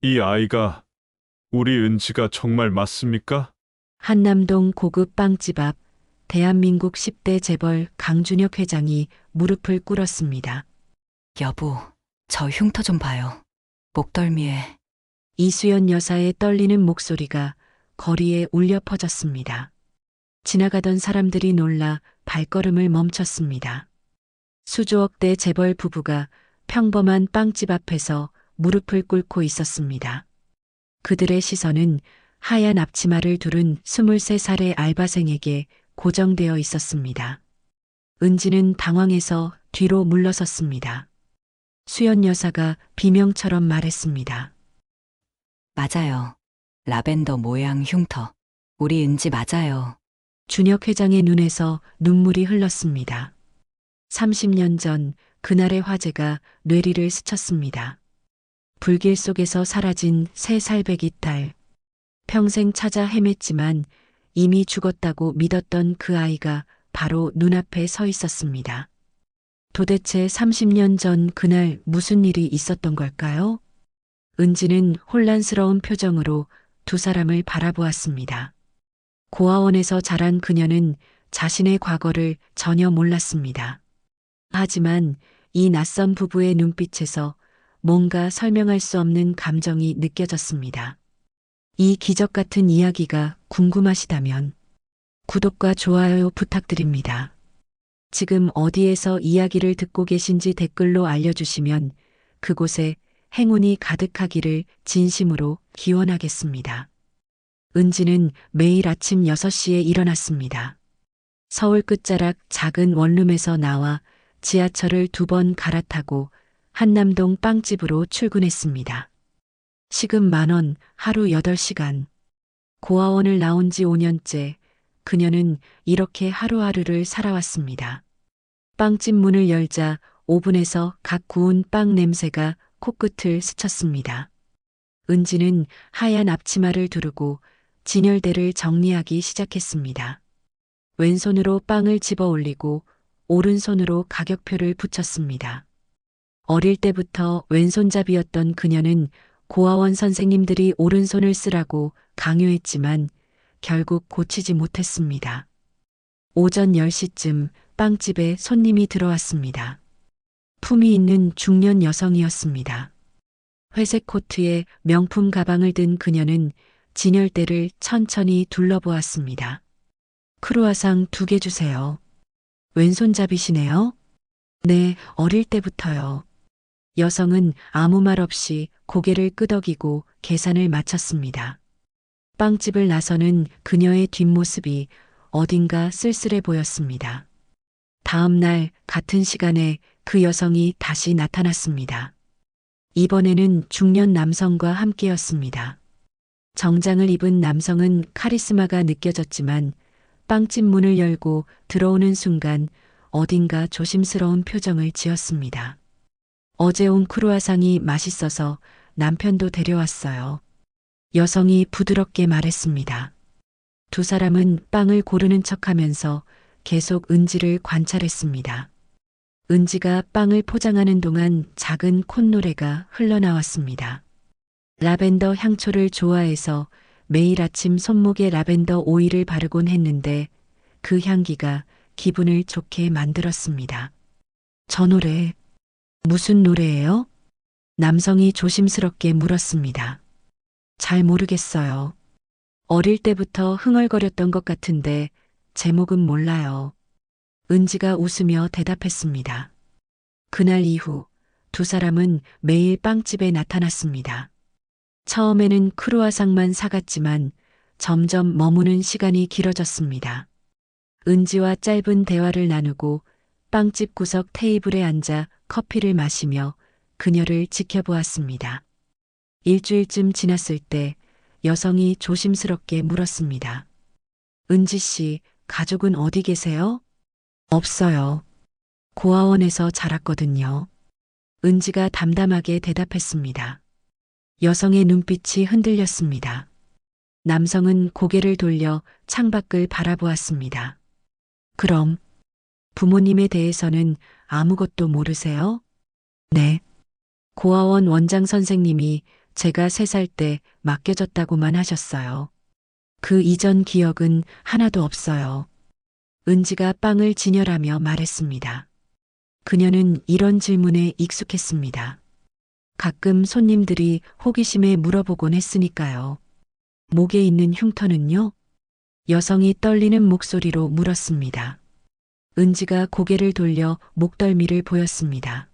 이 아이가 우리 은지가 정말 맞습니까? 한남동 고급 빵집 앞 대한민국 10대 재벌 강준혁 회장이 무릎을 꿇었습니다. 여보, 저 흉터 좀 봐요. 목덜미에. 이수연 여사의 떨리는 목소리가 거리에 울려 퍼졌습니다. 지나가던 사람들이 놀라 발걸음을 멈췄습니다. 수조억대 재벌 부부가 평범한 빵집 앞에서 무릎을 꿇고 있었습니다. 그들의 시선은 하얀 앞치마를 두른 23살의 알바생에게 고정되어 있었습니다. 은지는 당황해서 뒤로 물러섰습니다. 수연 여사가 비명처럼 말했습니다. 맞아요. 라벤더 모양 흉터. 우리 은지 맞아요. 준혁 회장의 눈에서 눈물이 흘렀습니다. 30년 전 그날의 화재가 뇌리를 스쳤습니다. 불길 속에서 사라진 세 살배기 딸. 평생 찾아 헤맸지만 이미 죽었다고 믿었던 그 아이가 바로 눈앞에 서 있었습니다. 도대체 30년 전 그날 무슨 일이 있었던 걸까요? 은지는 혼란스러운 표정으로 두 사람을 바라보았습니다. 고아원에서 자란 그녀는 자신의 과거를 전혀 몰랐습니다. 하지만 이 낯선 부부의 눈빛에서 뭔가 설명할 수 없는 감정이 느껴졌습니다. 이 기적 같은 이야기가 궁금하시다면 구독과 좋아요 부탁드립니다. 지금 어디에서 이야기를 듣고 계신지 댓글로 알려주시면 그곳에 행운이 가득하기를 진심으로 기원하겠습니다. 은지는 매일 아침 6시에 일어났습니다. 서울 끝자락 작은 원룸에서 나와 지하철을 2번 갈아타고 한남동 빵집으로 출근했습니다. 시급 10,000원, 하루 8시간. 고아원을 나온 지 5년째 그녀는 이렇게 하루하루를 살아왔습니다. 빵집 문을 열자 오븐에서 갓 구운 빵 냄새가 코끝을 스쳤습니다. 은지는 하얀 앞치마를 두르고 진열대를 정리하기 시작했습니다. 왼손으로 빵을 집어 올리고 오른손으로 가격표를 붙였습니다. 어릴 때부터 왼손잡이였던 그녀는 고아원 선생님들이 오른손을 쓰라고 강요했지만 결국 고치지 못했습니다. 오전 10시쯤 빵집에 손님이 들어왔습니다. 품위 있는 중년 여성이었습니다. 회색 코트에 명품 가방을 든 그녀는 진열대를 천천히 둘러보았습니다. 크루아상 2개 주세요. 왼손잡이시네요? 네, 어릴 때부터요. 여성은 아무 말 없이 고개를 끄덕이고 계산을 마쳤습니다. 빵집을 나서는 그녀의 뒷모습이 어딘가 쓸쓸해 보였습니다. 다음 날 같은 시간에 그 여성이 다시 나타났습니다. 이번에는 중년 남성과 함께였습니다. 정장을 입은 남성은 카리스마가 느껴졌지만 빵집 문을 열고 들어오는 순간 어딘가 조심스러운 표정을 지었습니다. 어제 온 크루아상이 맛있어서 남편도 데려왔어요. 여성이 부드럽게 말했습니다. 두 사람은 빵을 고르는 척하면서 계속 은지를 관찰했습니다. 은지가 빵을 포장하는 동안 작은 콧노래가 흘러나왔습니다. 라벤더 향초를 좋아해서 매일 아침 손목에 라벤더 오일을 바르곤 했는데 그 향기가 기분을 좋게 만들었습니다. 저 노래, 무슨 노래예요? 남성이 조심스럽게 물었습니다. 잘 모르겠어요. 어릴 때부터 흥얼거렸던 것 같은데 제목은 몰라요. 은지가 웃으며 대답했습니다. 그날 이후 두 사람은 매일 빵집에 나타났습니다. 처음에는 크루아상만 사갔지만 점점 머무는 시간이 길어졌습니다. 은지와 짧은 대화를 나누고 빵집 구석 테이블에 앉아 커피를 마시며 그녀를 지켜보았습니다. 일주일쯤 지났을 때 여성이 조심스럽게 물었습니다. 은지 씨, 가족은 어디 계세요? 없어요. 고아원에서 자랐거든요. 은지가 담담하게 대답했습니다. 여성의 눈빛이 흔들렸습니다. 남성은 고개를 돌려 창밖을 바라보았습니다. 그럼 부모님에 대해서는 아무것도 모르세요? 네. 고아원 원장 선생님이 제가 3살 때 맡겨졌다고만 하셨어요. 그 이전 기억은 하나도 없어요. 은지가 빵을 진열하며 말했습니다. 그녀는 이런 질문에 익숙했습니다. 가끔 손님들이 호기심에 물어보곤 했으니까요. 목에 있는 흉터는요? 여성이 떨리는 목소리로 물었습니다. 은지가 고개를 돌려 목덜미를 보였습니다.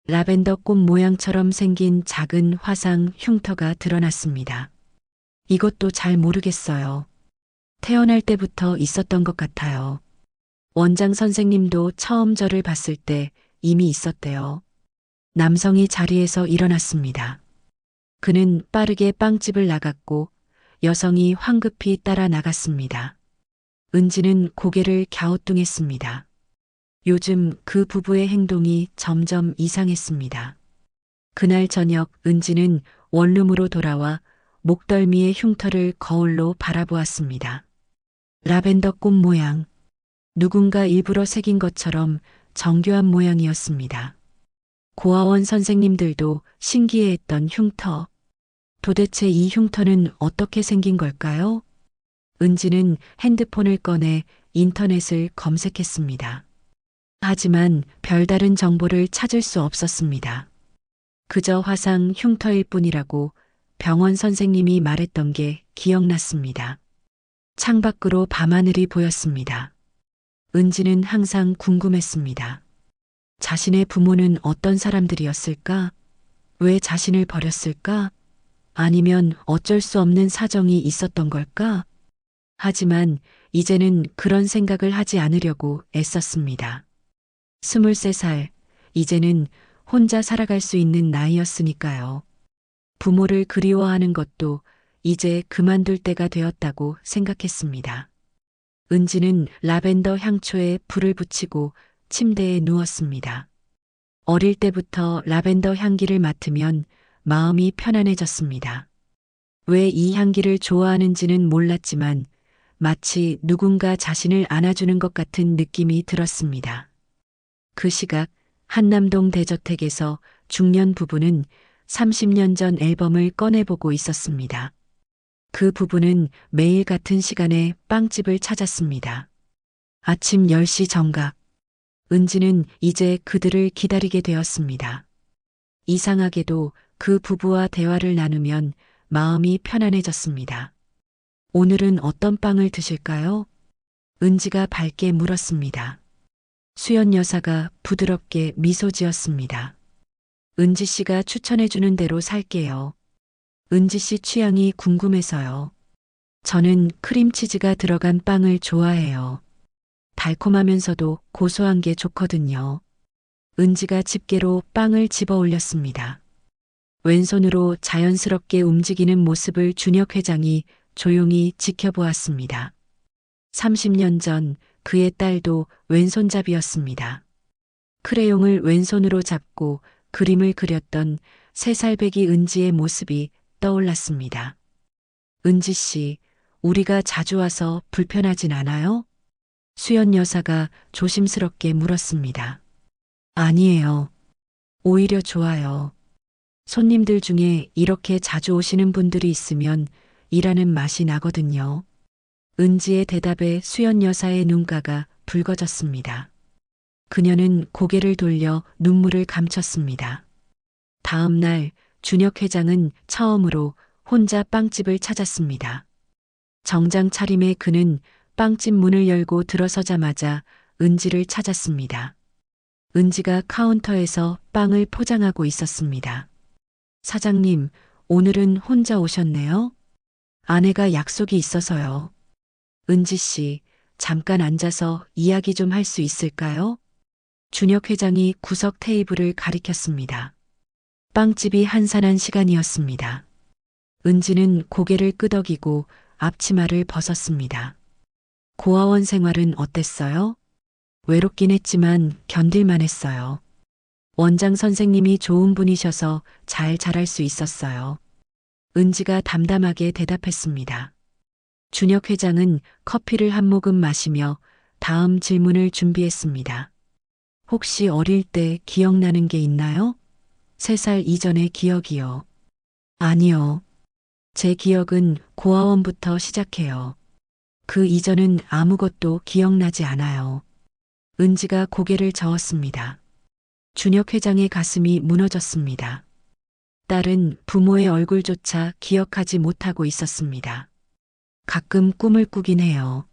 라벤더 꽃 모양처럼 생긴 작은 화상 흉터가 드러났습니다. 이것도 잘 모르겠어요. 태어날 때부터 있었던 것 같아요. 원장 선생님도 처음 저를 봤을 때 이미 있었대요. 남성이 자리에서 일어났습니다. 그는 빠르게 빵집을 나갔고 여성이 황급히 따라 나갔습니다. 은지는 고개를 갸우뚱했습니다. 요즘 그 부부의 행동이 점점 이상했습니다. 그날 저녁 은지는 원룸으로 돌아와 목덜미의 흉터를 거울로 바라보았습니다. 라벤더 꽃 모양. 누군가 일부러 새긴 것처럼 정교한 모양이었습니다. 고아원 선생님들도 신기해했던 흉터. 도대체 이 흉터는 어떻게 생긴 걸까요? 은지는 핸드폰을 꺼내 인터넷을 검색했습니다. 하지만 별다른 정보를 찾을 수 없었습니다. 그저 화상 흉터일 뿐이라고 병원 선생님이 말했던 게 기억났습니다. 창밖으로 밤하늘이 보였습니다. 은지는 항상 궁금했습니다. 자신의 부모는 어떤 사람들이었을까? 왜 자신을 버렸을까? 아니면 어쩔 수 없는 사정이 있었던 걸까? 하지만 이제는 그런 생각을 하지 않으려고 애썼습니다. 23살, 이제는 혼자 살아갈 수 있는 나이였으니까요. 부모를 그리워하는 것도 이제 그만둘 때가 되었다고 생각했습니다. 은지는 라벤더 향초에 불을 붙이고 침대에 누웠습니다. 어릴 때부터 라벤더 향기를 맡으면 마음이 편안해졌습니다. 왜 이 향기를 좋아하는지는 몰랐지만 마치 누군가 자신을 안아주는 것 같은 느낌이 들었습니다. 그 시각 한남동 대저택에서 중년 부부는 30년 전 앨범을 꺼내보고 있었습니다. 그 부부는 매일 같은 시간에 빵집을 찾았습니다. 아침 10시 정각. 은지는 이제 그들을 기다리게 되었습니다. 이상하게도 그 부부와 대화를 나누면 마음이 편안해졌습니다. 오늘은 어떤 빵을 드실까요? 은지가 밝게 물었습니다. 수연 여사가 부드럽게 미소 지었습니다. 은지 씨가 추천해주는 대로 살게요. 은지 씨 취향이 궁금해서요. 저는 크림치즈가 들어간 빵을 좋아해요. 달콤하면서도 고소한 게 좋거든요. 은지가 집게로 빵을 집어 올렸습니다. 왼손으로 자연스럽게 움직이는 모습을 준혁 회장이 조용히 지켜보았습니다. 30년 전 그의 딸도 왼손잡이였습니다. 크레용을 왼손으로 잡고 그림을 그렸던 3살배기 은지의 모습이 떠올랐습니다. 은지 씨, 우리가 자주 와서 불편하진 않아요? 수연 여사가 조심스럽게 물었습니다. 아니에요. 오히려 좋아요. 손님들 중에 이렇게 자주 오시는 분들이 있으면 일하는 맛이 나거든요. 은지의 대답에 수연 여사의 눈가가 붉어졌습니다. 그녀는 고개를 돌려 눈물을 감췄습니다. 다음 날 준혁 회장은 처음으로 혼자 빵집을 찾았습니다. 정장 차림의 그는 빵집 문을 열고 들어서자마자 은지를 찾았습니다. 은지가 카운터에서 빵을 포장하고 있었습니다. 사장님, 오늘은 혼자 오셨네요? 아내가 약속이 있어서요. 은지 씨, 잠깐 앉아서 이야기 좀 할 수 있을까요? 준혁 회장이 구석 테이블을 가리켰습니다. 빵집이 한산한 시간이었습니다. 은지는 고개를 끄덕이고 앞치마를 벗었습니다. 고아원 생활은 어땠어요? 외롭긴 했지만 견딜만 했어요. 원장 선생님이 좋은 분이셔서 잘 자랄 수 있었어요. 은지가 담담하게 대답했습니다. 준혁 회장은 커피를 한 모금 마시며 다음 질문을 준비했습니다. 혹시 어릴 때 기억나는 게 있나요? 3살 이전의 기억이요. 아니요. 제 기억은 고아원부터 시작해요. 그 이전은 아무것도 기억나지 않아요. 은지가 고개를 저었습니다. 준혁 회장의 가슴이 무너졌습니다. 딸은 부모의 얼굴조차 기억하지 못하고 있었습니다. 가끔 꿈을 꾸긴 해요.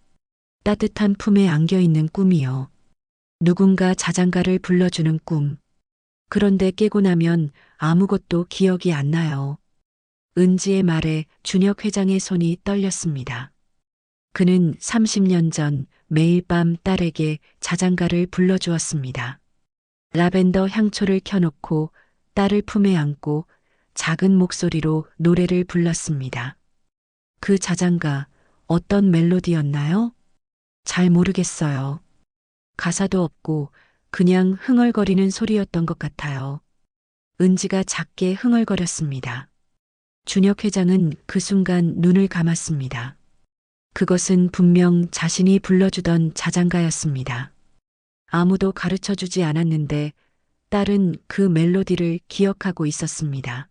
따뜻한 품에 안겨 있는 꿈이요. 누군가 자장가를 불러주는 꿈. 그런데 깨고 나면 아무것도 기억이 안 나요. 은지의 말에 준혁 회장의 손이 떨렸습니다. 그는 30년 전 매일 밤 딸에게 자장가를 불러주었습니다. 라벤더 향초를 켜놓고 딸을 품에 안고 작은 목소리로 노래를 불렀습니다. 그 자장가 어떤 멜로디였나요? 잘 모르겠어요. 가사도 없고 그냥 흥얼거리는 소리였던 것 같아요. 은지가 작게 흥얼거렸습니다. 준혁 회장은 그 순간 눈을 감았습니다. 그것은 분명 자신이 불러주던 자장가였습니다. 아무도 가르쳐 주지 않았는데 딸은 그 멜로디를 기억하고 있었습니다.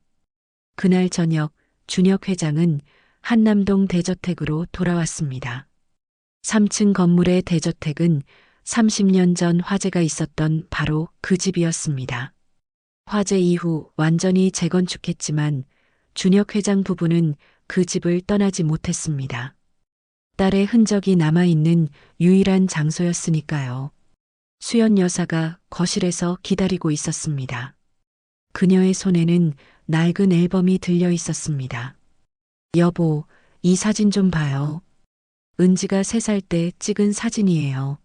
그날 저녁 준혁 회장은 한남동 대저택으로 돌아왔습니다. 3층 건물의 대저택은 30년 전 화재가 있었던 바로 그 집이었습니다. 화재 이후 완전히 재건축했지만 준혁 회장 부부는 그 집을 떠나지 못했습니다. 딸의 흔적이 남아있는 유일한 장소였으니까요. 수연 여사가 거실에서 기다리고 있었습니다. 그녀의 손에는 낡은 앨범이 들려 있었습니다. 여보, 이 사진 좀 봐요. 은지가 3살 때 찍은 사진이에요.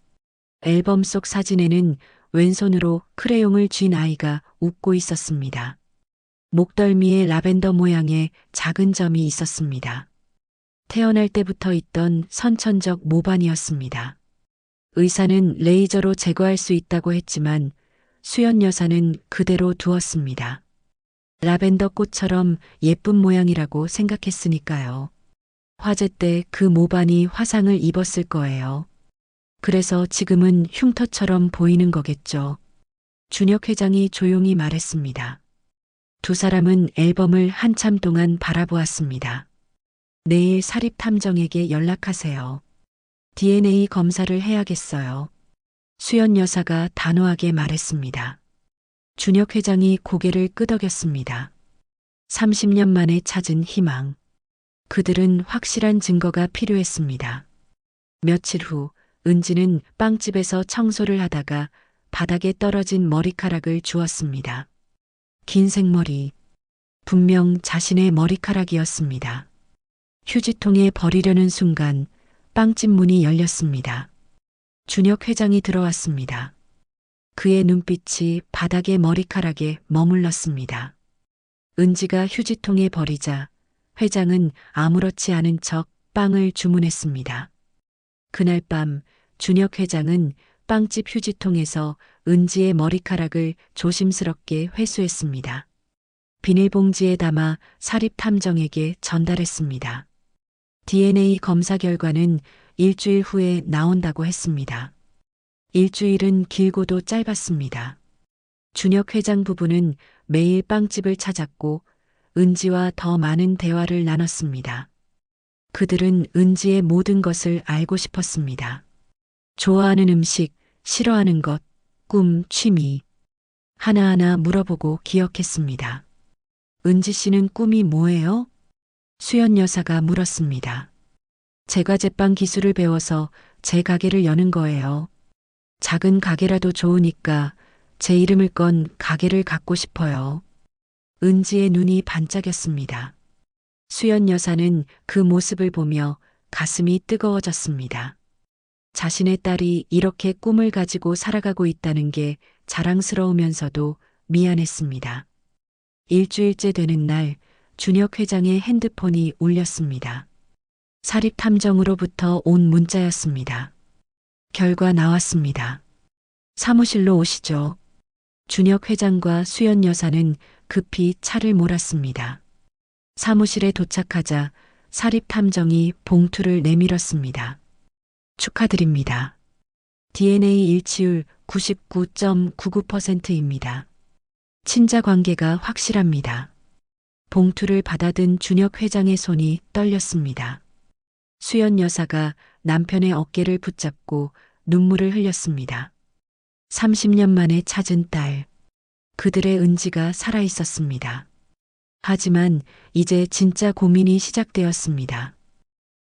앨범 속 사진에는 왼손으로 크레용을 쥔 아이가 웃고 있었습니다. 목덜미에 라벤더 모양의 작은 점이 있었습니다. 태어날 때부터 있던 선천적 모반이었습니다. 의사는 레이저로 제거할 수 있다고 했지만 수연 여사는 그대로 두었습니다. 라벤더 꽃처럼 예쁜 모양이라고 생각했으니까요. 화재 때 그 모반이 화상을 입었을 거예요. 그래서 지금은 흉터처럼 보이는 거겠죠. 준혁 회장이 조용히 말했습니다. 두 사람은 앨범을 한참 동안 바라보았습니다. 내일 사립탐정에게 연락하세요. DNA 검사를 해야겠어요. 수연 여사가 단호하게 말했습니다. 준혁 회장이 고개를 끄덕였습니다. 30년 만에 찾은 희망. 그들은 확실한 증거가 필요했습니다. 며칠 후 은지는 빵집에서 청소를 하다가 바닥에 떨어진 머리카락을 주웠습니다. 긴 생머리. 분명 자신의 머리카락이었습니다. 휴지통에 버리려는 순간 빵집 문이 열렸습니다. 준혁 회장이 들어왔습니다. 그의 눈빛이 바닥의 머리카락에 머물렀습니다. 은지가 휴지통에 버리자 회장은 아무렇지 않은 척 빵을 주문했습니다. 그날 밤 준혁 회장은 빵집 휴지통에서 은지의 머리카락을 조심스럽게 회수했습니다. 비닐봉지에 담아 사립탐정에게 전달했습니다. DNA 검사 결과는 일주일 후에 나온다고 했습니다. 일주일은 길고도 짧았습니다. 준혁 회장 부부는 매일 빵집을 찾았고 은지와 더 많은 대화를 나눴습니다. 그들은 은지의 모든 것을 알고 싶었습니다. 좋아하는 음식, 싫어하는 것, 꿈, 취미. 하나하나 물어보고 기억했습니다. 은지 씨는 꿈이 뭐예요? 수연 여사가 물었습니다. 제과제빵 기술을 배워서 제 가게를 여는 거예요. 작은 가게라도 좋으니까 제 이름을 건 가게를 갖고 싶어요. 은지의 눈이 반짝였습니다. 수연 여사는 그 모습을 보며 가슴이 뜨거워졌습니다. 자신의 딸이 이렇게 꿈을 가지고 살아가고 있다는 게 자랑스러우면서도 미안했습니다. 일주일째 되는 날 준혁 회장의 핸드폰이 울렸습니다. 사립탐정으로부터 온 문자였습니다. 결과 나왔습니다. 사무실로 오시죠. 준혁 회장과 수연 여사는 급히 차를 몰았습니다. 사무실에 도착하자 사립탐정이 봉투를 내밀었습니다. 축하드립니다. DNA 일치율 99.99%입니다. 친자 관계가 확실합니다. 봉투를 받아든 준혁 회장의 손이 떨렸습니다. 수연 여사가 남편의 어깨를 붙잡고 눈물을 흘렸습니다. 30년 만에 찾은 딸. 그들의 은지가 살아 있었습니다. 하지만 이제 진짜 고민이 시작되었습니다.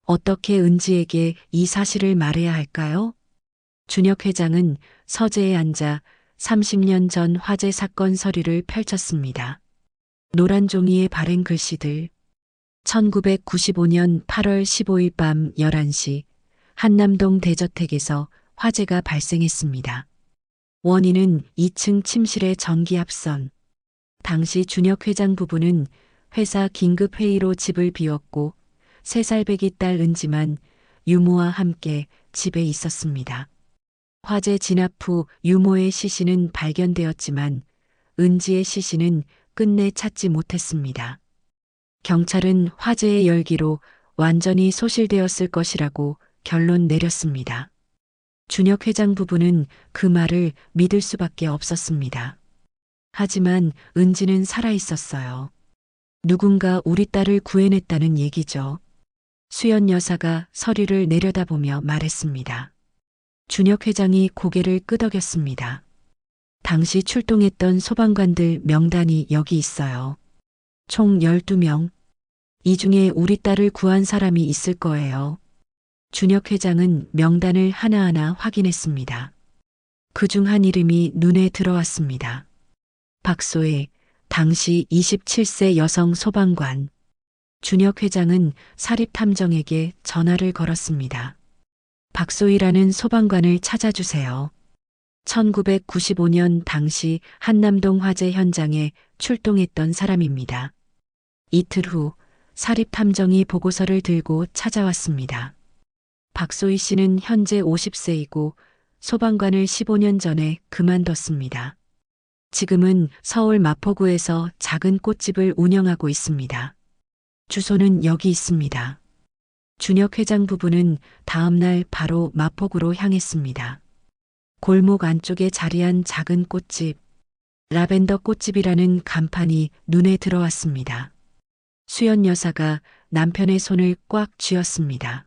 어떻게 은지에게 이 사실을 말해야 할까요? 준혁 회장은 서재에 앉아 30년 전 화재 사건 서류를 펼쳤습니다. 노란 종이에 바른 글씨들. 1995년 8월 15일 밤 11시 한남동 대저택에서 화재가 발생했습니다. 원인은 2층 침실의 전기 합선. 당시 준혁 회장 부부는 회사 긴급 회의로 집을 비웠고 3살 배기 딸 은지만 유모와 함께 집에 있었습니다. 화재 진압 후 유모의 시신은 발견되었지만 은지의 시신은 끝내 찾지 못했습니다. 경찰은 화재의 열기로 완전히 소실되었을 것이라고 결론 내렸습니다. 준혁 회장 부부는 그 말을 믿을 수밖에 없었습니다. 하지만 은지는 살아 있었어요. 누군가 우리 딸을 구해냈다는 얘기죠. 수연 여사가 서류를 내려다보며 말했습니다. 준혁 회장이 고개를 끄덕였습니다. 당시 출동했던 소방관들 명단이 여기 있어요. 총 12명. 이 중에 우리 딸을 구한 사람이 있을 거예요. 준혁 회장은 명단을 하나하나 확인했습니다. 그중 한 이름이 눈에 들어왔습니다. 박소혜, 당시 27세 여성 소방관. 준혁 회장은 사립탐정에게 전화를 걸었습니다. 박소희라는 소방관을 찾아주세요. 1995년 당시 한남동 화재 현장에 출동했던 사람입니다. 이틀 후 사립탐정이 보고서를 들고 찾아왔습니다. 박소희 씨는 현재 50세이고 소방관을 15년 전에 그만뒀습니다. 지금은 서울 마포구에서 작은 꽃집을 운영하고 있습니다. 주소는 여기 있습니다. 준혁 회장 부부는 다음 날 바로 마포구로 향했습니다. 골목 안쪽에 자리한 작은 꽃집, 라벤더 꽃집이라는 간판이 눈에 들어왔습니다. 수연 여사가 남편의 손을 꽉 쥐었습니다.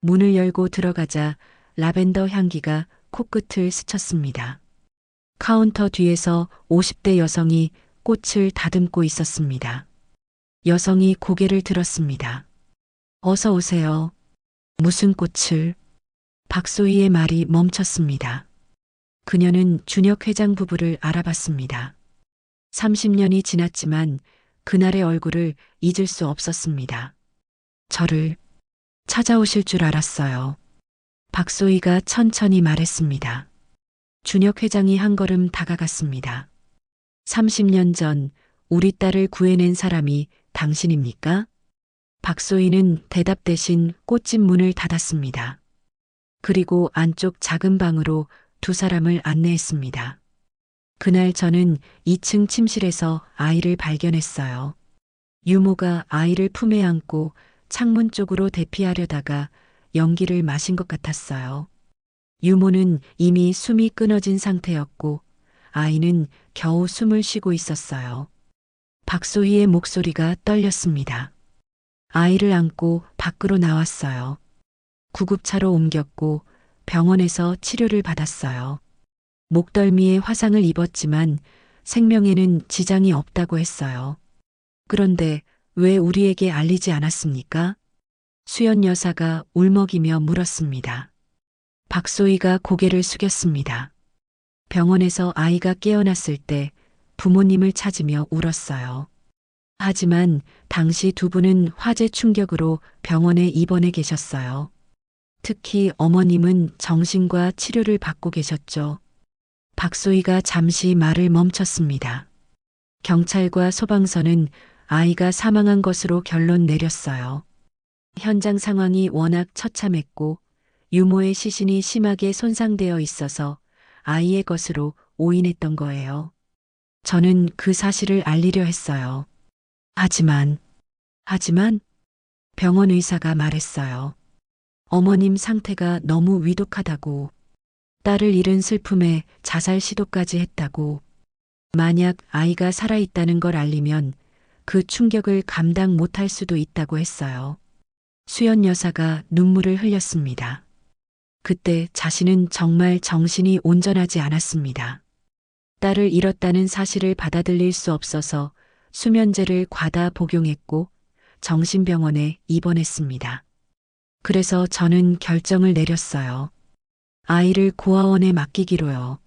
문을 열고 들어가자 라벤더 향기가 코끝을 스쳤습니다. 카운터 뒤에서 50대 여성이 꽃을 다듬고 있었습니다. 여성이 고개를 들었습니다. 어서 오세요. 무슨 꽃을? 박소희의 말이 멈췄습니다. 그녀는 준혁 회장 부부를 알아봤습니다. 30년이 지났지만 그날의 얼굴을 잊을 수 없었습니다. 저를 찾아오실 줄 알았어요. 박소희가 천천히 말했습니다. 준혁 회장이 한 걸음 다가갔습니다. 30년 전 우리 딸을 구해낸 사람이 당신입니까? 박소희는 대답 대신 꽃집 문을 닫았습니다. 그리고 안쪽 작은 방으로 두 사람을 안내했습니다. 그날 저는 2층 침실에서 아이를 발견했어요. 유모가 아이를 품에 안고 창문 쪽으로 대피하려다가 연기를 마신 것 같았어요. 유모는 이미 숨이 끊어진 상태였고 아이는 겨우 숨을 쉬고 있었어요. 박소희의 목소리가 떨렸습니다. 아이를 안고 밖으로 나왔어요. 구급차로 옮겼고 병원에서 치료를 받았어요. 목덜미에 화상을 입었지만 생명에는 지장이 없다고 했어요. 그런데 왜 우리에게 알리지 않았습니까? 수연 여사가 울먹이며 물었습니다. 박소희가 고개를 숙였습니다. 병원에서 아이가 깨어났을 때 부모님을 찾으며 울었어요. 하지만 당시 두 분은 화재 충격으로 병원에 입원해 계셨어요. 특히 어머님은 정신과 치료를 받고 계셨죠. 박소희가 잠시 말을 멈췄습니다. 경찰과 소방서는 아이가 사망한 것으로 결론 내렸어요. 현장 상황이 워낙 처참했고 유모의 시신이 심하게 손상되어 있어서 아이의 것으로 오인했던 거예요. 저는 그 사실을 알리려 했어요. 하지만 병원 의사가 말했어요. 어머님 상태가 너무 위독하다고, 딸을 잃은 슬픔에 자살 시도까지 했다고, 만약 아이가 살아있다는 걸 알리면 그 충격을 감당 못할 수도 있다고 했어요. 수연 여사가 눈물을 흘렸습니다. 그때 자신은 정말 정신이 온전하지 않았습니다. 딸을 잃었다는 사실을 받아들일 수 없어서 수면제를 과다 복용했고 정신병원에 입원했습니다. 그래서 저는 결정을 내렸어요. 아이를 고아원에 맡기기로요.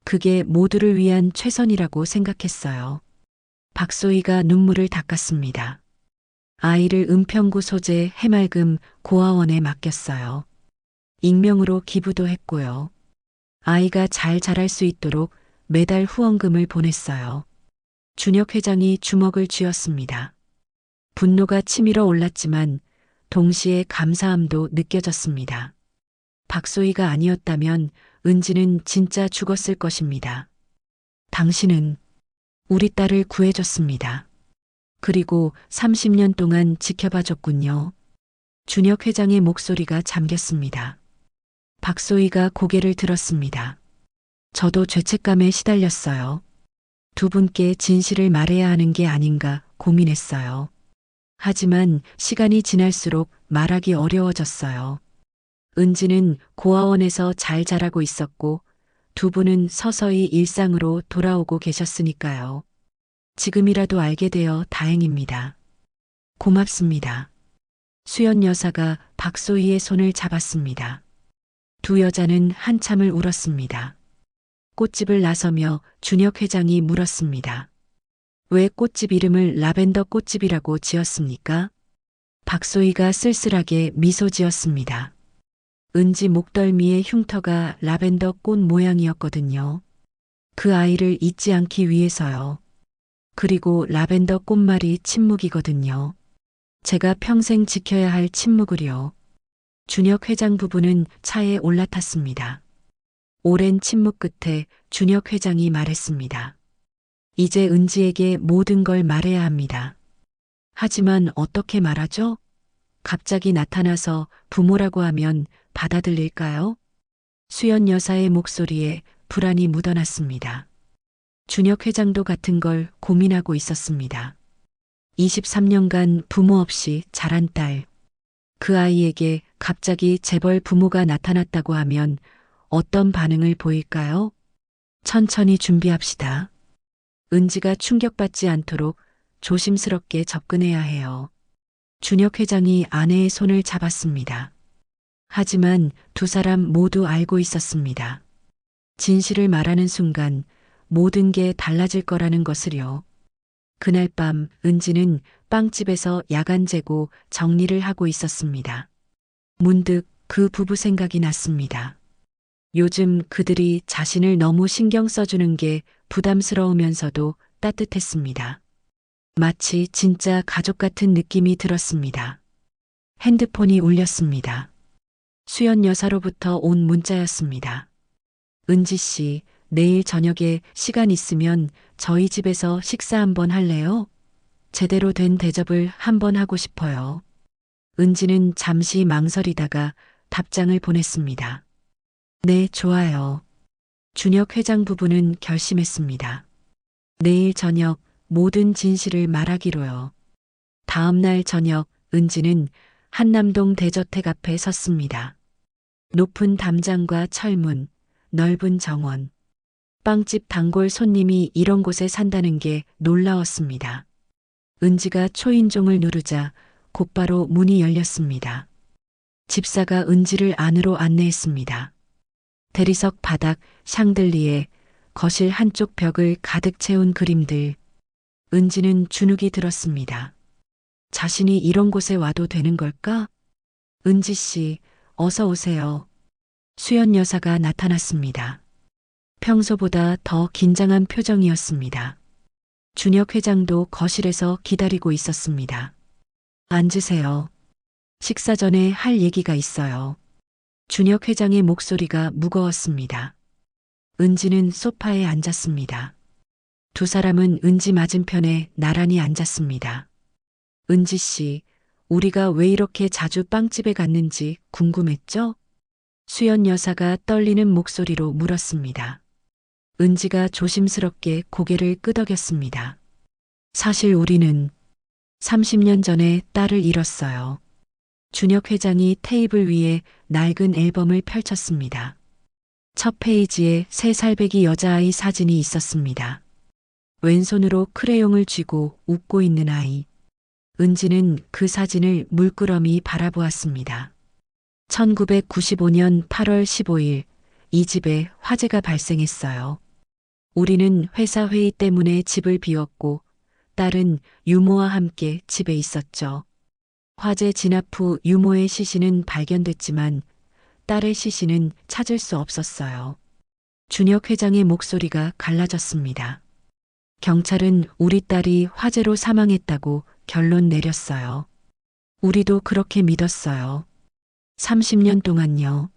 그게 모두를 위한 최선이라고 생각했어요. 박소희가 눈물을 닦았습니다. 아이를 은평구 소재 해맑음 고아원에 맡겼어요. 익명으로 기부도 했고요. 아이가 잘 자랄 수 있도록 매달 후원금을 보냈어요. 준혁 회장이 주먹을 쥐었습니다. 분노가 치밀어 올랐지만 동시에 감사함도 느껴졌습니다. 박소희가 아니었다면 은지는 진짜 죽었을 것입니다. 당신은 우리 딸을 구해줬습니다. 그리고 30년 동안 지켜봐줬군요. 준혁 회장의 목소리가 잠겼습니다. 박소희가 고개를 들었습니다. 저도 죄책감에 시달렸어요. 두 분께 진실을 말해야 하는 게 아닌가 고민했어요. 하지만 시간이 지날수록 말하기 어려워졌어요. 은지는 고아원에서 잘 자라고 있었고 두 분은 서서히 일상으로 돌아오고 계셨으니까요. 지금이라도 알게 되어 다행입니다. 고맙습니다. 수연 여사가 박소희의 손을 잡았습니다. 두 여자는 한참을 울었습니다. 꽃집을 나서며 준혁 회장이 물었습니다. 왜 꽃집 이름을 라벤더 꽃집이라고 지었습니까? 박소희가 쓸쓸하게 미소 지었습니다. 은지 목덜미의 흉터가 라벤더 꽃 모양이었거든요. 그 아이를 잊지 않기 위해서요. 그리고 라벤더 꽃말이 침묵이거든요. 제가 평생 지켜야 할 침묵을요. 준혁 회장 부부는 차에 올라탔습니다. 오랜 침묵 끝에 준혁 회장이 말했습니다. 이제 은지에게 모든 걸 말해야 합니다. 하지만 어떻게 말하죠? 갑자기 나타나서 부모라고 하면 받아들일까요? 수연 여사의 목소리에 불안이 묻어났습니다. 준혁 회장도 같은 걸 고민하고 있었습니다. 23년간 부모 없이 자란 딸. 그 아이에게 갑자기 재벌 부모가 나타났다고 하면 어떤 반응을 보일까요? 천천히 준비합시다. 은지가 충격받지 않도록 조심스럽게 접근해야 해요. 준혁 회장이 아내의 손을 잡았습니다. 하지만 두 사람 모두 알고 있었습니다. 진실을 말하는 순간 모든 게 달라질 거라는 것을요. 그날 밤 은지는 빵집에서 야간 재고 정리를 하고 있었습니다. 문득 그 부부 생각이 났습니다. 요즘 그들이 자신을 너무 신경 써주는 게 부담스러우면서도 따뜻했습니다. 마치 진짜 가족 같은 느낌이 들었습니다. 핸드폰이 울렸습니다. 수연 여사로부터 온 문자였습니다. 은지 씨, 내일 저녁에 시간 있으면 저희 집에서 식사 한번 할래요? 제대로 된 대접을 한번 하고 싶어요. 은지는 잠시 망설이다가 답장을 보냈습니다. 네, 좋아요. 준혁 회장 부부는 결심했습니다. 내일 저녁 모든 진실을 말하기로요. 다음 날 저녁 은지는 한남동 대저택 앞에 섰습니다. 높은 담장과 철문, 넓은 정원. 빵집 단골 손님이 이런 곳에 산다는 게 놀라웠습니다. 은지가 초인종을 누르자 곧바로 문이 열렸습니다. 집사가 은지를 안으로 안내했습니다. 대리석 바닥, 샹들리에, 거실 한쪽 벽을 가득 채운 그림들. 은지는 주눅이 들었습니다. 자신이 이런 곳에 와도 되는 걸까? 은지 씨, 어서 오세요. 수연 여사가 나타났습니다. 평소보다 더 긴장한 표정이었습니다. 준혁 회장도 거실에서 기다리고 있었습니다. 앉으세요. 식사 전에 할 얘기가 있어요. 준혁 회장의 목소리가 무거웠습니다. 은지는 소파에 앉았습니다. 두 사람은 은지 맞은편에 나란히 앉았습니다. 은지 씨, 우리가 왜 이렇게 자주 빵집에 갔는지 궁금했죠? 수연 여사가 떨리는 목소리로 물었습니다. 은지가 조심스럽게 고개를 끄덕였습니다. 사실 우리는 30년 전에 딸을 잃었어요. 준혁 회장이 테이블 위에 낡은 앨범을 펼쳤습니다. 첫 페이지에 3살배기 여자아이 사진이 있었습니다. 왼손으로 크레용을 쥐고 웃고 있는 아이. 은지는 그 사진을 물끄러미 바라보았습니다. 1995년 8월 15일 이 집에 화재가 발생했어요. 우리는 회사 회의 때문에 집을 비웠고 딸은 유모와 함께 집에 있었죠. 화재 진압 후 유모의 시신은 발견됐지만 딸의 시신은 찾을 수 없었어요. 준혁 회장의 목소리가 갈라졌습니다. 경찰은 우리 딸이 화재로 사망했다고 결론 내렸어요. 우리도 그렇게 믿었어요. 30년 동안요.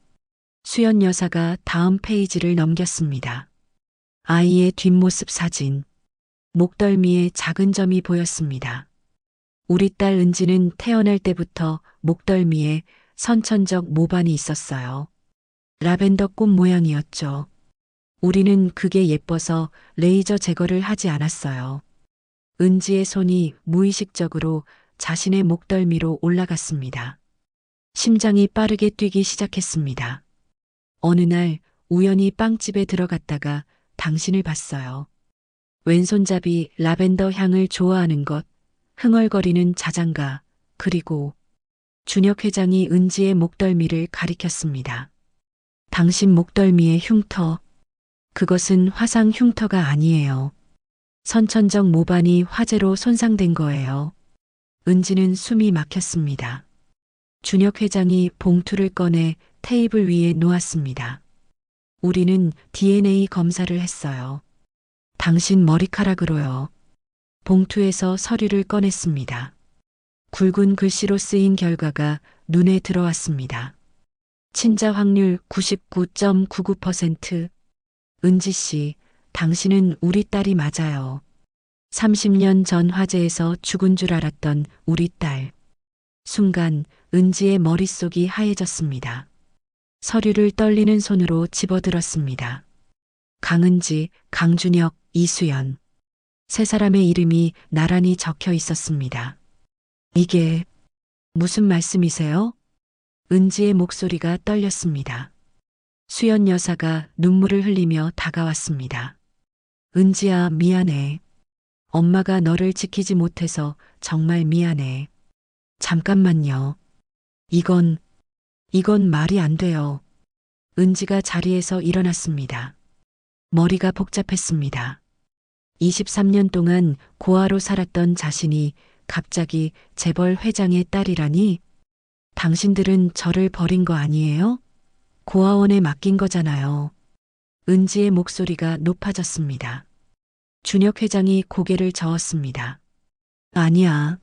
수연 여사가 다음 페이지를 넘겼습니다. 아이의 뒷모습 사진. 목덜미에 작은 점이 보였습니다. 우리 딸 은지는 태어날 때부터 목덜미에 선천적 모반이 있었어요. 라벤더 꽃 모양이었죠. 우리는 그게 예뻐서 레이저 제거를 하지 않았어요. 은지의 손이 무의식적으로 자신의 목덜미로 올라갔습니다. 심장이 빠르게 뛰기 시작했습니다. 어느 날 우연히 빵집에 들어갔다가 당신을 봤어요. 왼손잡이 라벤더 향을 좋아하는 것, 흥얼거리는 자장가, 그리고 준혁 회장이 은지의 목덜미를 가리켰습니다. 당신 목덜미의 흉터, 그것은 화상 흉터가 아니에요. 선천적 모반이 화재로 손상된 거예요. 은지는 숨이 막혔습니다. 준혁 회장이 봉투를 꺼내 테이블 위에 놓았습니다. 우리는 DNA 검사를 했어요. 당신 머리카락으로요. 봉투에서 서류를 꺼냈습니다. 굵은 글씨로 쓰인 결과가 눈에 들어왔습니다. 친자 확률 99.99%. 은지 씨, 당신은 우리 딸이 맞아요. 30년 전 화재에서 죽은 줄 알았던 우리 딸. 순간 은지의 머릿속이 하얘졌습니다. 서류를 떨리는 손으로 집어들었습니다. 강은지, 강준혁, 이수연. 세 사람의 이름이 나란히 적혀 있었습니다. 이게 무슨 말씀이세요? 은지의 목소리가 떨렸습니다. 수연 여사가 눈물을 흘리며 다가왔습니다. 은지야, 미안해. 엄마가 너를 지키지 못해서 정말 미안해. 잠깐만요. 이건 말이 안 돼요. 은지가 자리에서 일어났습니다. 머리가 복잡했습니다. 23년 동안 고아로 살았던 자신이 갑자기 재벌 회장의 딸이라니? 당신들은 저를 버린 거 아니에요? 고아원에 맡긴 거잖아요. 은지의 목소리가 높아졌습니다. 준혁 회장이 고개를 저었습니다. 아니야.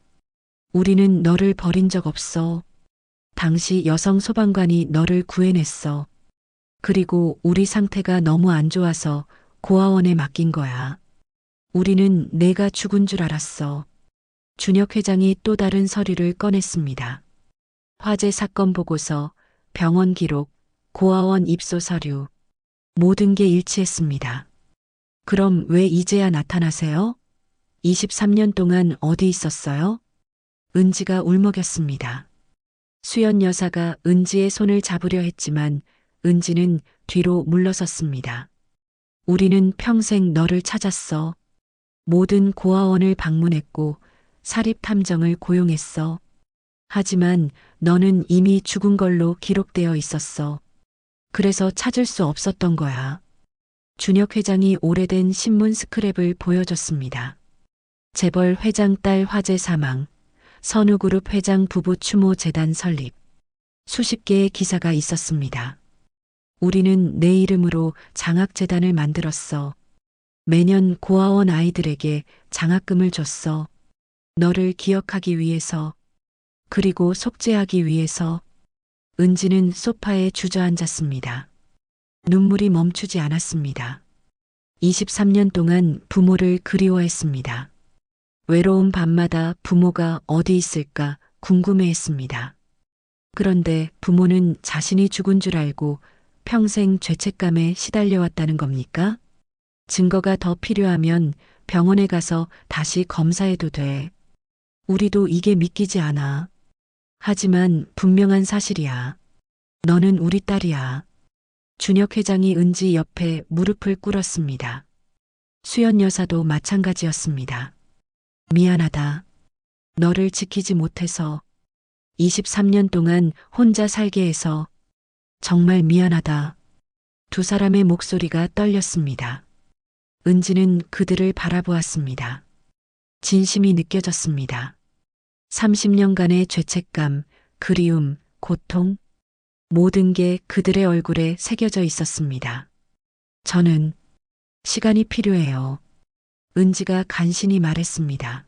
우리는 너를 버린 적 없어. 당시 여성 소방관이 너를 구해냈어. 그리고 우리 상태가 너무 안 좋아서 고아원에 맡긴 거야. 우리는 내가 죽은 줄 알았어. 준혁 회장이 또 다른 서류를 꺼냈습니다. 화재 사건 보고서, 병원 기록, 고아원 입소 서류. 모든 게 일치했습니다. 그럼 왜 이제야 나타나세요? 23년 동안 어디 있었어요? 은지가 울먹였습니다. 수연 여사가 은지의 손을 잡으려 했지만 은지는 뒤로 물러섰습니다. 우리는 평생 너를 찾았어. 모든 고아원을 방문했고 사립탐정을 고용했어. 하지만 너는 이미 죽은 걸로 기록되어 있었어. 그래서 찾을 수 없었던 거야. 준혁 회장이 오래된 신문 스크랩을 보여줬습니다. 재벌 회장 딸 화재 사망, 선우그룹 회장 부부 추모 재단 설립. 수십 개의 기사가 있었습니다. 우리는 내 이름으로 장학재단을 만들었어. 매년 고아원 아이들에게 장학금을 줬어. 너를 기억하기 위해서. 그리고 속죄하기 위해서. 은지는 소파에 주저앉았습니다. 눈물이 멈추지 않았습니다. 23년 동안 부모를 그리워했습니다. 외로운 밤마다 부모가 어디 있을까 궁금해했습니다. 그런데 부모는 자신이 죽은 줄 알고 평생 죄책감에 시달려왔다는 겁니까? 증거가 더 필요하면 병원에 가서 다시 검사해도 돼. 우리도 이게 믿기지 않아. 하지만 분명한 사실이야. 너는 우리 딸이야. 준혁 회장이 은지 옆에 무릎을 꿇었습니다. 수연 여사도 마찬가지였습니다. 미안하다. 너를 지키지 못해서 23년 동안 혼자 살게 해서 정말 미안하다. 두 사람의 목소리가 떨렸습니다. 은지는 그들을 바라보았습니다. 진심이 느껴졌습니다. 30년간의 죄책감, 그리움, 고통, 모든 게 그들의 얼굴에 새겨져 있었습니다. 저는 시간이 필요해요. 은지가 간신히 말했습니다.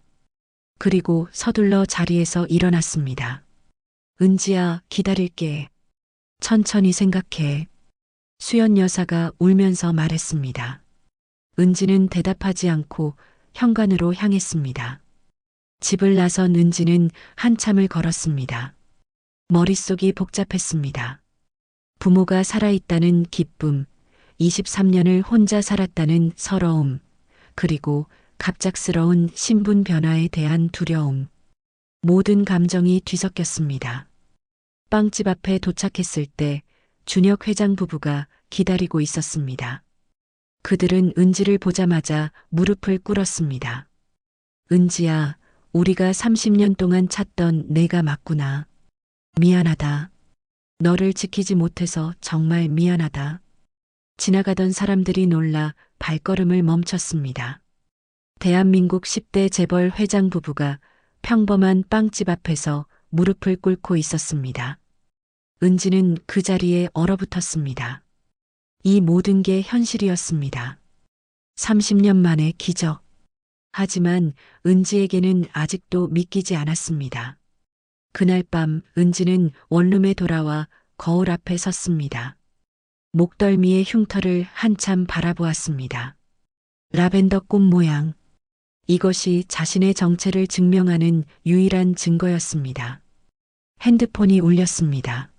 그리고 서둘러 자리에서 일어났습니다. 은지야, 기다릴게. 천천히 생각해. 수연 여사가 울면서 말했습니다. 은지는 대답하지 않고 현관으로 향했습니다. 집을 나선 은지는 한참을 걸었습니다. 머릿속이 복잡했습니다. 부모가 살아있다는 기쁨, 23년을 혼자 살았다는 서러움, 그리고 갑작스러운 신분 변화에 대한 두려움. 모든 감정이 뒤섞였습니다. 빵집 앞에 도착했을 때 준혁 회장 부부가 기다리고 있었습니다. 그들은 은지를 보자마자 무릎을 꿇었습니다. 은지야, 우리가 30년 동안 찾던 내가 맞구나. 미안하다. 너를 지키지 못해서 정말 미안하다. 지나가던 사람들이 놀라 발걸음을 멈췄습니다. 대한민국 10대 재벌 회장 부부가 평범한 빵집 앞에서 무릎을 꿇고 있었습니다. 은지는 그 자리에 얼어붙었습니다. 이 모든 게 현실이었습니다. 30년 만의 기적. 하지만 은지에게는 아직도 믿기지 않았습니다. 그날 밤 은지는 원룸에 돌아와 거울 앞에 섰습니다. 목덜미의 흉터를 한참 바라보았습니다. 라벤더 꽃 모양. 이것이 자신의 정체를 증명하는 유일한 증거였습니다. 핸드폰이 울렸습니다.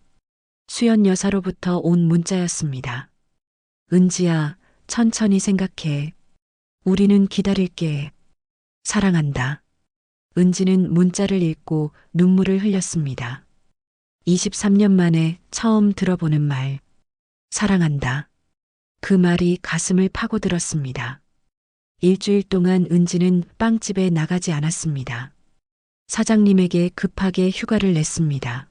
수연 여사로부터 온 문자였습니다. 은지야, 천천히 생각해. 우리는 기다릴게. 사랑한다. 은지는 문자를 읽고 눈물을 흘렸습니다. 23년 만에 처음 들어보는 말. 사랑한다. 그 말이 가슴을 파고들었습니다. 일주일 동안 은지는 빵집에 나가지 않았습니다. 사장님에게 급하게 휴가를 냈습니다.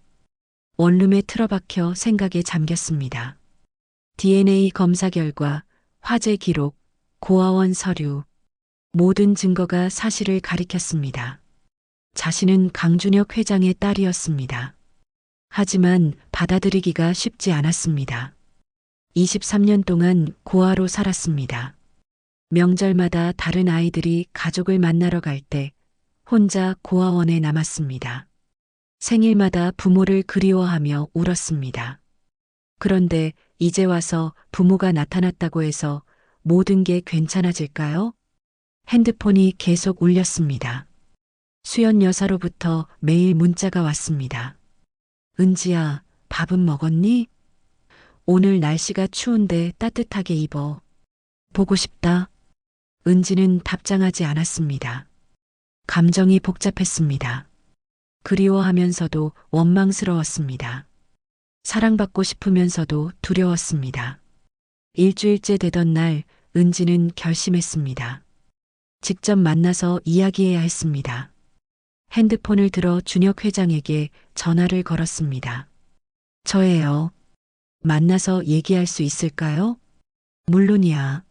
원룸에 틀어박혀 생각에 잠겼습니다. DNA 검사 결과, 화재 기록, 고아원 서류, 모든 증거가 사실을 가리켰습니다. 자신은 강준혁 회장의 딸이었습니다. 하지만 받아들이기가 쉽지 않았습니다. 23년 동안 고아로 살았습니다. 명절마다 다른 아이들이 가족을 만나러 갈 때 혼자 고아원에 남았습니다. 생일마다 부모를 그리워하며 울었습니다. 그런데 이제 와서 부모가 나타났다고 해서 모든 게 괜찮아질까요? 핸드폰이 계속 울렸습니다. 수연 여사로부터 매일 문자가 왔습니다. 은지야, 밥은 먹었니? 오늘 날씨가 추운데 따뜻하게 입어. 보고 싶다. 은지는 답장하지 않았습니다. 감정이 복잡했습니다. 그리워하면서도 원망스러웠습니다. 사랑받고 싶으면서도 두려웠습니다. 일주일째 되던 날 은지는 결심했습니다. 직접 만나서 이야기해야 했습니다. 핸드폰을 들어 준혁 회장에게 전화를 걸었습니다. 저예요. 만나서 얘기할 수 있을까요? 물론이야.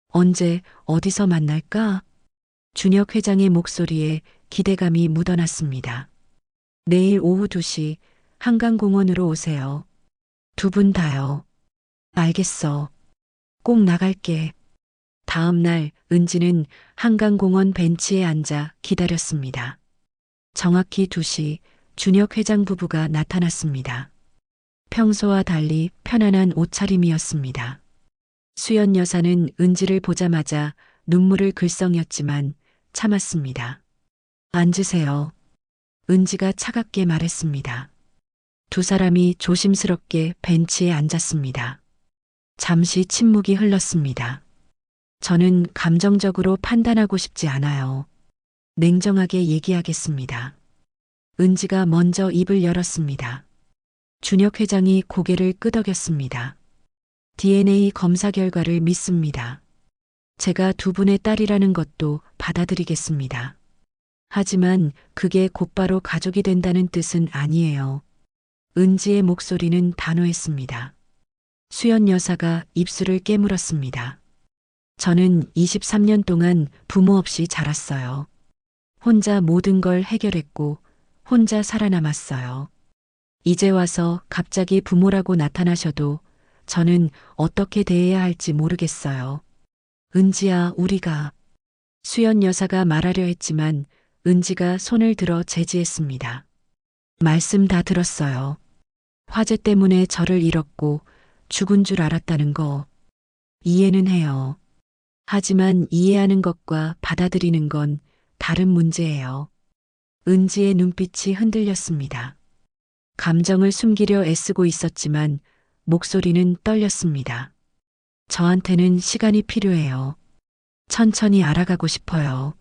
언제 어디서 만날까? 준혁 회장의 목소리에 기대감이 묻어났습니다. 내일 오후 2시 한강공원으로 오세요. 두 분 다요. 알겠어. 꼭 나갈게. 다음 날 은지는 한강공원 벤치에 앉아 기다렸습니다. 정확히 2시 준혁 회장 부부가 나타났습니다. 평소와 달리 편안한 옷차림이었습니다. 수연 여사는 은지를 보자마자 눈물을 글썽였지만 참았습니다. 앉으세요. 은지가 차갑게 말했습니다. 두 사람이 조심스럽게 벤치에 앉았습니다. 잠시 침묵이 흘렀습니다. 저는 감정적으로 판단하고 싶지 않아요. 냉정하게 얘기하겠습니다. 은지가 먼저 입을 열었습니다. 준혁 회장이 고개를 끄덕였습니다. DNA 검사 결과를 믿습니다. 제가 두 분의 딸이라는 것도 받아들이겠습니다. 하지만 그게 곧바로 가족이 된다는 뜻은 아니에요. 은지의 목소리는 단호했습니다. 수연 여사가 입술을 깨물었습니다. 저는 23년 동안 부모 없이 자랐어요. 혼자 모든 걸 해결했고 혼자 살아남았어요. 이제 와서 갑자기 부모라고 나타나셔도 저는 어떻게 대해야 할지 모르겠어요. 은지야, 우리가. 수연 여사가 말하려 했지만 은지가 손을 들어 제지했습니다. 말씀 다 들었어요. 화재 때문에 저를 잃었고 죽은 줄 알았다는 거 이해는 해요. 하지만 이해하는 것과 받아들이는 건 다른 문제예요. 은지의 눈빛이 흔들렸습니다. 감정을 숨기려 애쓰고 있었지만 목소리는 떨렸습니다. 저한테는 시간이 필요해요. 천천히 알아가고 싶어요.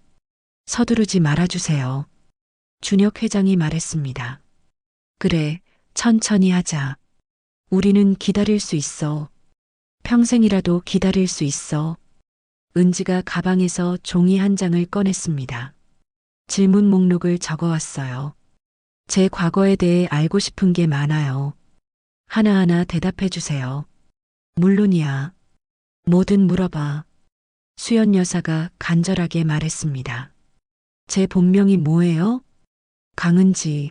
서두르지 말아주세요. 준혁 회장이 말했습니다. 그래, 천천히 하자. 우리는 기다릴 수 있어. 평생이라도 기다릴 수 있어. 은지가 가방에서 종이 한 장을 꺼냈습니다. 질문 목록을 적어왔어요. 제 과거에 대해 알고 싶은 게 많아요. 하나하나 대답해 주세요. 물론이야. 뭐든 물어봐. 수연 여사가 간절하게 말했습니다. 제 본명이 뭐예요? 강은지.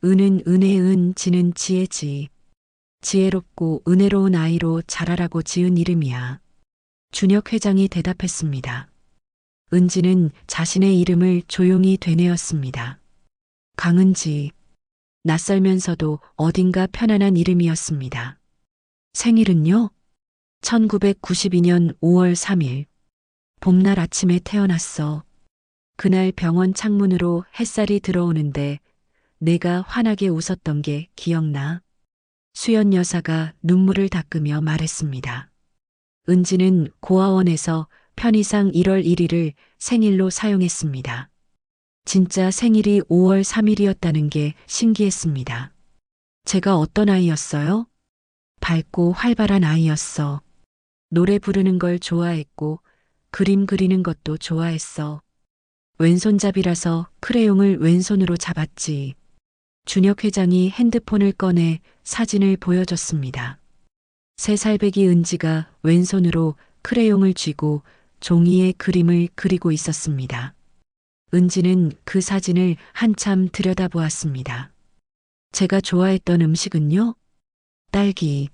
은은 은혜의 은, 지는 지혜 지. 지혜롭고 은혜로운 아이로 자라라고 지은 이름이야. 준혁 회장이 대답했습니다. 은지는 자신의 이름을 조용히 되뇌었습니다. 강은지. 낯설면서도 어딘가 편안한 이름이었습니다. 생일은요? 1992년 5월 3일. 봄날 아침에 태어났어. 그날 병원 창문으로 햇살이 들어오는데 내가 환하게 웃었던 게 기억나? 수연 여사가 눈물을 닦으며 말했습니다. 은지는 고아원에서 편의상 1월 1일을 생일로 사용했습니다. 진짜 생일이 5월 3일이었다는 게 신기했습니다. 제가 어떤 아이였어요? 밝고 활발한 아이였어. 노래 부르는 걸 좋아했고 그림 그리는 것도 좋아했어. 왼손잡이라서 크레용을 왼손으로 잡았지. 준혁 회장이 핸드폰을 꺼내 사진을 보여줬습니다. 3살배기 은지가 왼손으로 크레용을 쥐고 종이에 그림을 그리고 있었습니다. 은지는 그 사진을 한참 들여다보았습니다. 제가 좋아했던 음식은요? 딸기.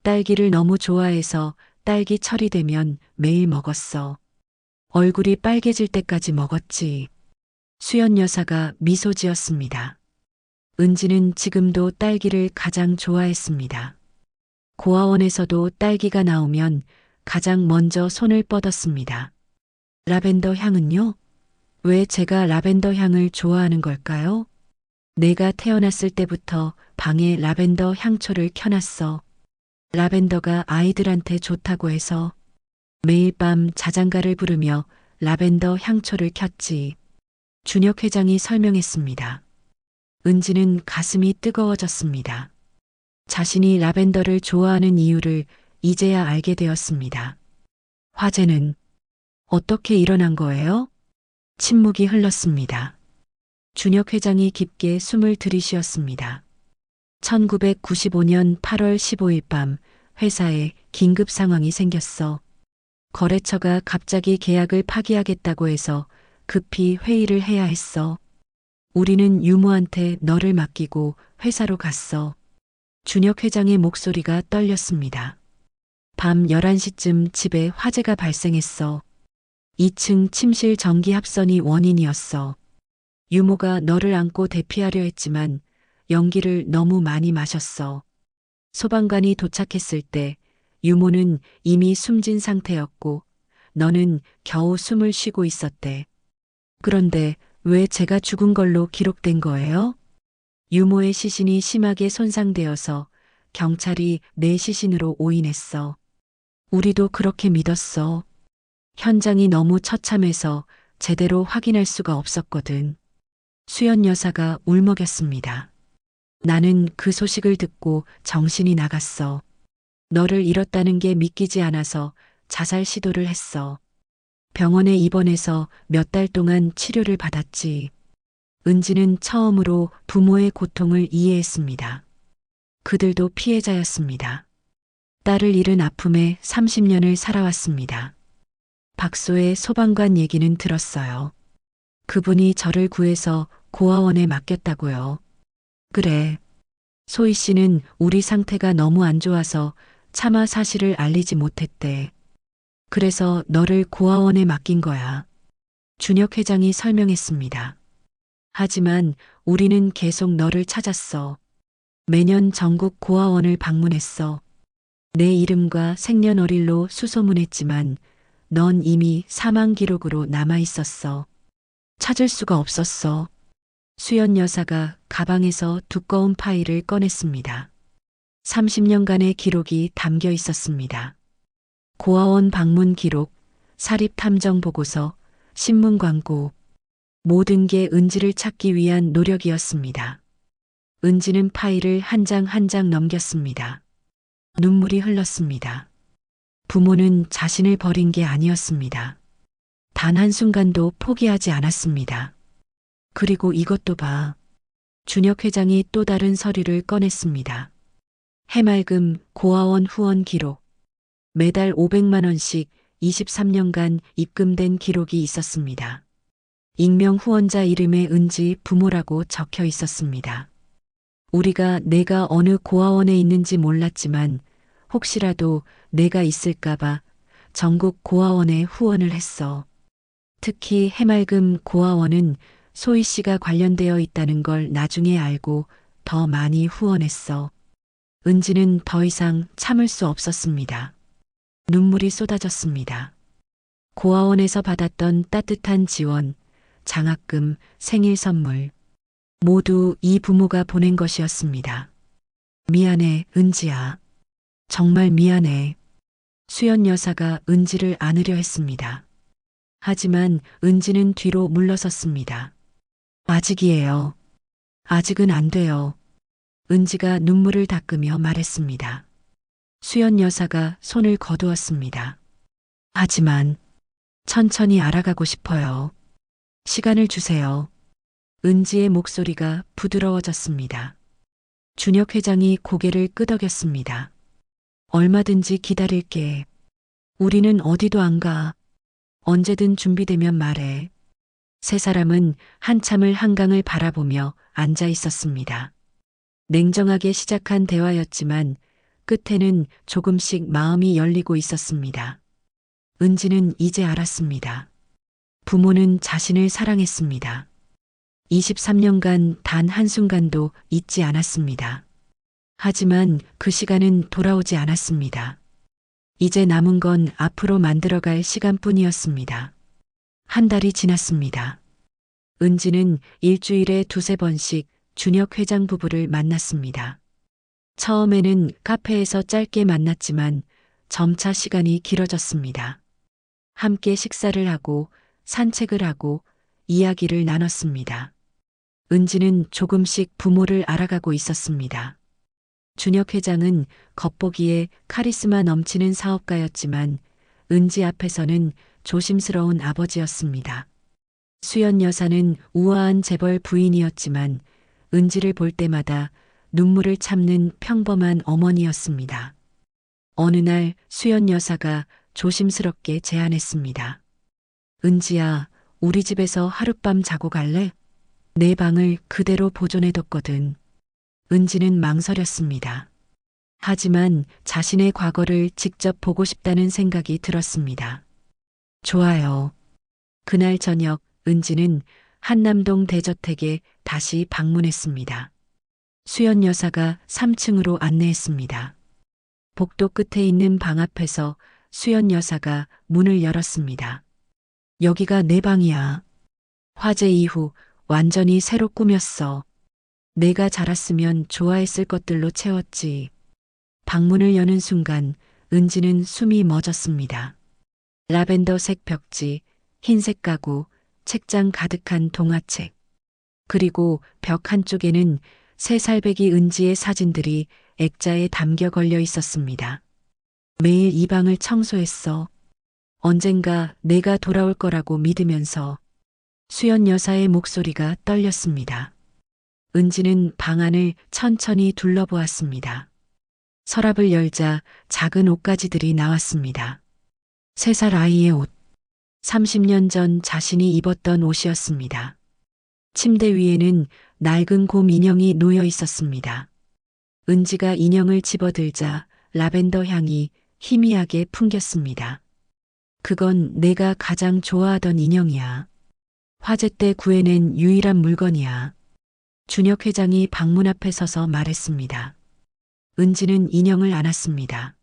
딸기를 너무 좋아해서 딸기 철이 되면 매일 먹었어. 얼굴이 빨개질 때까지 먹었지. 수연 여사가 미소 지었습니다. 은지는 지금도 딸기를 가장 좋아했습니다. 고아원에서도 딸기가 나오면 가장 먼저 손을 뻗었습니다. 라벤더 향은요? 왜 제가 라벤더 향을 좋아하는 걸까요? 내가 태어났을 때부터 방에 라벤더 향초를 켜놨어. 라벤더가 아이들한테 좋다고 해서 매일 밤 자장가를 부르며 라벤더 향초를 켰지. 준혁 회장이 설명했습니다. 은지는 가슴이 뜨거워졌습니다. 자신이 라벤더를 좋아하는 이유를 이제야 알게 되었습니다. 화재는 어떻게 일어난 거예요? 침묵이 흘렀습니다. 준혁 회장이 깊게 숨을 들이쉬었습니다. 1995년 8월 15일 밤 회사에 긴급 상황이 생겼어. 거래처가 갑자기 계약을 파기하겠다고 해서 급히 회의를 해야 했어. 우리는 유모한테 너를 맡기고 회사로 갔어. 준혁 회장의 목소리가 떨렸습니다. 밤 11시쯤 집에 화재가 발생했어. 2층 침실 전기 합선이 원인이었어. 유모가 너를 안고 대피하려 했지만 연기를 너무 많이 마셨어. 소방관이 도착했을 때 유모는 이미 숨진 상태였고 너는 겨우 숨을 쉬고 있었대. 그런데 왜 제가 죽은 걸로 기록된 거예요? 유모의 시신이 심하게 손상되어서 경찰이 내 시신으로 오인했어. 우리도 그렇게 믿었어. 현장이 너무 처참해서 제대로 확인할 수가 없었거든. 수연 여사가 울먹였습니다. 나는 그 소식을 듣고 정신이 나갔어. 너를 잃었다는 게 믿기지 않아서 자살 시도를 했어. 병원에 입원해서 몇 달 동안 치료를 받았지. 은지는 처음으로 부모의 고통을 이해했습니다. 그들도 피해자였습니다. 딸을 잃은 아픔에 30년을 살아왔습니다. 박소의 소방관 얘기는 들었어요. 그분이 저를 구해서 고아원에 맡겼다고요. 그래. 소희 씨는 우리 상태가 너무 안 좋아서 차마 사실을 알리지 못했대. 그래서 너를 고아원에 맡긴 거야. 준혁 회장이 설명했습니다. 하지만 우리는 계속 너를 찾았어. 매년 전국 고아원을 방문했어. 내 이름과 생년월일로 수소문했지만 넌 이미 사망 기록으로 남아 있었어. 찾을 수가 없었어. 수연 여사가 가방에서 두꺼운 파일을 꺼냈습니다. 30년간의 기록이 담겨 있었습니다. 고아원 방문 기록, 사립 탐정 보고서, 신문 광고, 모든 게 은지를 찾기 위한 노력이었습니다. 은지는 파일을 한 장 한 장 넘겼습니다. 눈물이 흘렀습니다. 부모는 자신을 버린 게 아니었습니다. 단 한순간도 포기하지 않았습니다. 그리고 이것도 봐. 준혁 회장이 또 다른 서류를 꺼냈습니다. 해맑음 고아원 후원 기록. 매달 500만 원씩 23년간 입금된 기록이 있었습니다. 익명 후원자 이름에 은지 부모라고 적혀 있었습니다. 내가 어느 고아원에 있는지 몰랐지만 혹시라도 내가 있을까봐 전국 고아원에 후원을 했어. 특히 해맑음 고아원은 소희 씨가 관련되어 있다는 걸 나중에 알고 더 많이 후원했어. 은지는 더 이상 참을 수 없었습니다. 눈물이 쏟아졌습니다. 고아원에서 받았던 따뜻한 지원, 장학금, 생일 선물, 모두 이 부모가 보낸 것이었습니다. 미안해, 은지야. 정말 미안해. 수연 여사가 은지를 안으려 했습니다. 하지만 은지는 뒤로 물러섰습니다. 아직이에요. 아직은 안 돼요. 은지가 눈물을 닦으며 말했습니다. 수연 여사가 손을 거두었습니다. 하지만 천천히 알아가고 싶어요. 시간을 주세요. 은지의 목소리가 부드러워졌습니다. 준혁 회장이 고개를 끄덕였습니다. 얼마든지 기다릴게. 우리는 어디도 안 가. 언제든 준비되면 말해. 세 사람은 한참을 한강을 바라보며 앉아 있었습니다. 냉정하게 시작한 대화였지만 끝에는 조금씩 마음이 열리고 있었습니다. 은지는 이제 알았습니다. 부모는 자신을 사랑했습니다. 23년간 단 한순간도 잊지 않았습니다. 하지만 그 시간은 돌아오지 않았습니다. 이제 남은 건 앞으로 만들어갈 시간뿐이었습니다. 한 달이 지났습니다. 은지는 일주일에 두세 번씩 준혁 회장 부부를 만났습니다. 처음에는 카페에서 짧게 만났지만 점차 시간이 길어졌습니다. 함께 식사를 하고 산책을 하고 이야기를 나눴습니다. 은지는 조금씩 부모를 알아가고 있었습니다. 준혁 회장은 겉보기에 카리스마 넘치는 사업가였지만 은지 앞에서는 조심스러운 아버지였습니다. 수연 여사는 우아한 재벌 부인이었지만 은지를 볼 때마다 눈물을 참는 평범한 어머니였습니다. 어느 날 수연 여사가 조심스럽게 제안했습니다. 은지야, 우리 집에서 하룻밤 자고 갈래? 내 방을 그대로 보존해뒀거든. 은지는 망설였습니다. 하지만 자신의 과거를 직접 보고 싶다는 생각이 들었습니다. 좋아요. 그날 저녁 은지는 한남동 대저택에 다시 방문했습니다. 수연 여사가 3층으로 안내했습니다. 복도 끝에 있는 방 앞에서 수연 여사가 문을 열었습니다. 여기가 내 방이야. 화재 이후 완전히 새로 꾸몄어. 내가 자랐으면 좋아했을 것들로 채웠지. 방문을 여는 순간 은지는 숨이 멎었습니다. 라벤더색 벽지, 흰색 가구, 책장 가득한 동화책. 그리고 벽 한쪽에는 세 살배기 은지의 사진들이 액자에 담겨 걸려 있었습니다. 매일 이 방을 청소했어. 언젠가 내가 돌아올 거라고 믿으면서. 수연 여사의 목소리가 떨렸습니다. 은지는 방 안을 천천히 둘러보았습니다. 서랍을 열자 작은 옷가지들이 나왔습니다. 3살 아이의 옷. 30년 전 자신이 입었던 옷이었습니다. 침대 위에는 낡은 곰 인형이 놓여 있었습니다. 은지가 인형을 집어들자 라벤더 향이 희미하게 풍겼습니다. 그건 내가 가장 좋아하던 인형이야. 화재 때 구해낸 유일한 물건이야. 준혁 회장이 방문 앞에 서서 말했습니다. 은지는 인형을 안았습니다.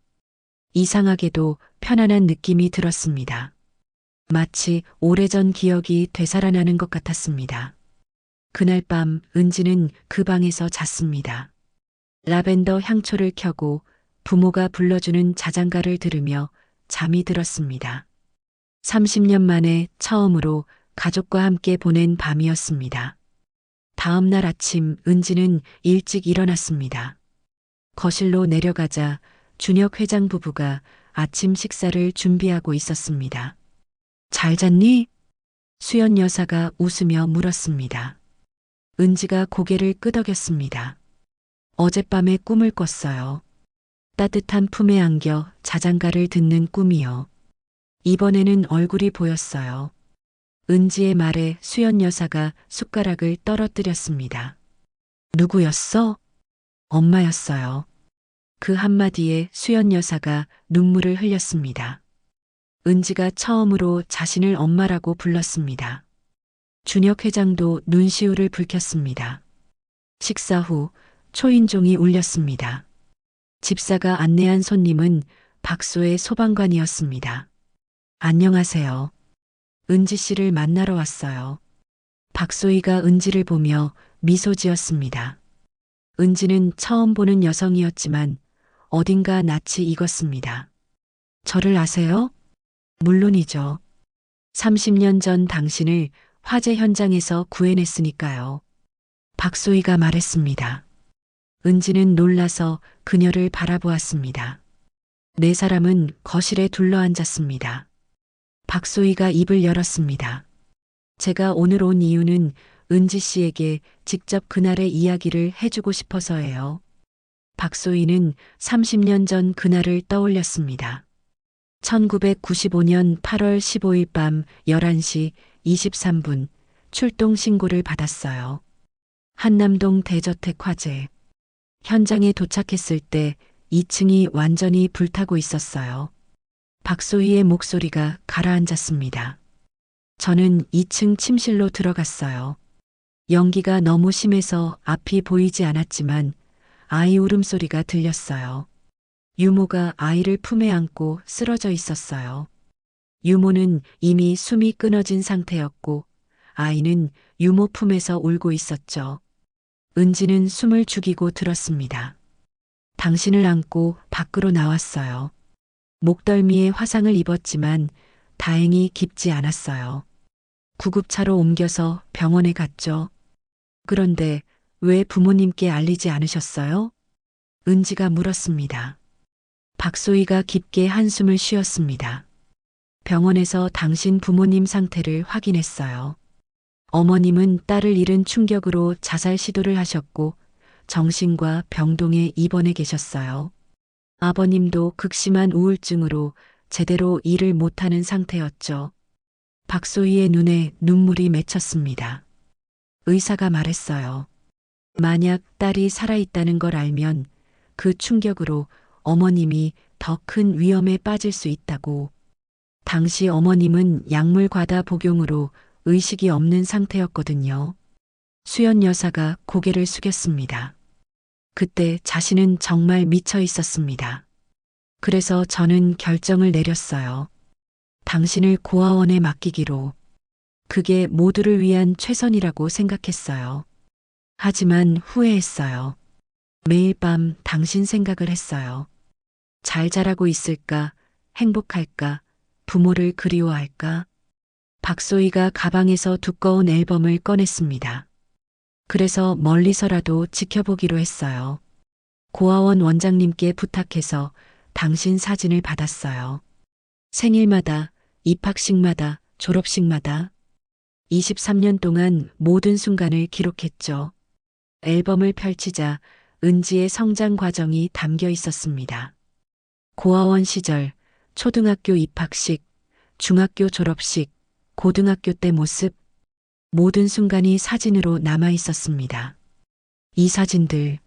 이상하게도 편안한 느낌이 들었습니다. 마치 오래전 기억이 되살아나는 것 같았습니다. 그날 밤 은지는 그 방에서 잤습니다. 라벤더 향초를 켜고 부모가 불러주는 자장가를 들으며 잠이 들었습니다. 30년 만에 처음으로 가족과 함께 보낸 밤이었습니다. 다음 날 아침 은지는 일찍 일어났습니다. 거실로 내려가자 준혁 회장 부부가 아침 식사를 준비하고 있었습니다. 잘 잤니? 수연 여사가 웃으며 물었습니다. 은지가 고개를 끄덕였습니다. 어젯밤에 꿈을 꿨어요. 따뜻한 품에 안겨 자장가를 듣는 꿈이요. 이번에는 얼굴이 보였어요. 은지의 말에 수연 여사가 숟가락을 떨어뜨렸습니다. 누구였어? 엄마였어요. 그 한마디에 수연 여사가 눈물을 흘렸습니다. 은지가 처음으로 자신을 엄마라고 불렀습니다. 준혁 회장도 눈시울을 붉혔습니다. 식사 후 초인종이 울렸습니다. 집사가 안내한 손님은 박소의 소방관이었습니다. 안녕하세요. 은지 씨를 만나러 왔어요. 박소희가 은지를 보며 미소 지었습니다. 은지는 처음 보는 여성이었지만 어딘가 낯이 익었습니다. 저를 아세요? 물론이죠. 30년 전 당신을 화재 현장에서 구해냈으니까요. 박소희가 말했습니다. 은지는 놀라서 그녀를 바라보았습니다. 네 사람은 거실에 둘러앉았습니다. 박소희가 입을 열었습니다. 제가 오늘 온 이유는 은지 씨에게 직접 그날의 이야기를 해주고 싶어서예요. 박소희는 30년 전 그날을 떠올렸습니다. 1995년 8월 15일 밤 11시 23분 출동 신고를 받았어요. 한남동 대저택 화재. 현장에 도착했을 때 2층이 완전히 불타고 있었어요. 박소희의 목소리가 가라앉았습니다. 저는 2층 침실로 들어갔어요. 연기가 너무 심해서 앞이 보이지 않았지만 아이 울음소리가 들렸어요. 유모가 아이를 품에 안고 쓰러져 있었어요. 유모는 이미 숨이 끊어진 상태였고 아이는 유모 품에서 울고 있었죠. 은지는 숨을 죽이고 들었습니다. 당신을 안고 밖으로 나왔어요. 목덜미에 화상을 입었지만 다행히 깊지 않았어요. 구급차로 옮겨서 병원에 갔죠. 그런데 왜 부모님께 알리지 않으셨어요? 은지가 물었습니다. 박소희가 깊게 한숨을 쉬었습니다. 병원에서 당신 부모님 상태를 확인했어요. 어머님은 딸을 잃은 충격으로 자살 시도를 하셨고 정신과 병동에 입원해 계셨어요. 아버님도 극심한 우울증으로 제대로 일을 못하는 상태였죠. 박소희의 눈에 눈물이 맺혔습니다. 의사가 말했어요. 만약 딸이 살아있다는 걸 알면 그 충격으로 어머님이 더 큰 위험에 빠질 수 있다고. 당시 어머님은 약물 과다 복용으로 의식이 없는 상태였거든요. 수연 여사가 고개를 숙였습니다. 그때 자신은 정말 미쳐 있었습니다. 그래서 저는 결정을 내렸어요. 당신을 고아원에 맡기기로. 그게 모두를 위한 최선이라고 생각했어요. 하지만 후회했어요. 매일 밤 당신 생각을 했어요. 잘 자라고 있을까, 행복할까, 부모를 그리워할까? 박소희가 가방에서 두꺼운 앨범을 꺼냈습니다. 그래서 멀리서라도 지켜보기로 했어요. 고아원 원장님께 부탁해서 당신 사진을 받았어요. 생일마다, 입학식마다, 졸업식마다 23년 동안 모든 순간을 기록했죠. 앨범을 펼치자 은지의 성장 과정이 담겨 있었습니다. 고아원 시절, 초등학교 입학식, 중학교 졸업식, 고등학교 때 모습, 모든 순간이 사진으로 남아 있었습니다. 이 사진들,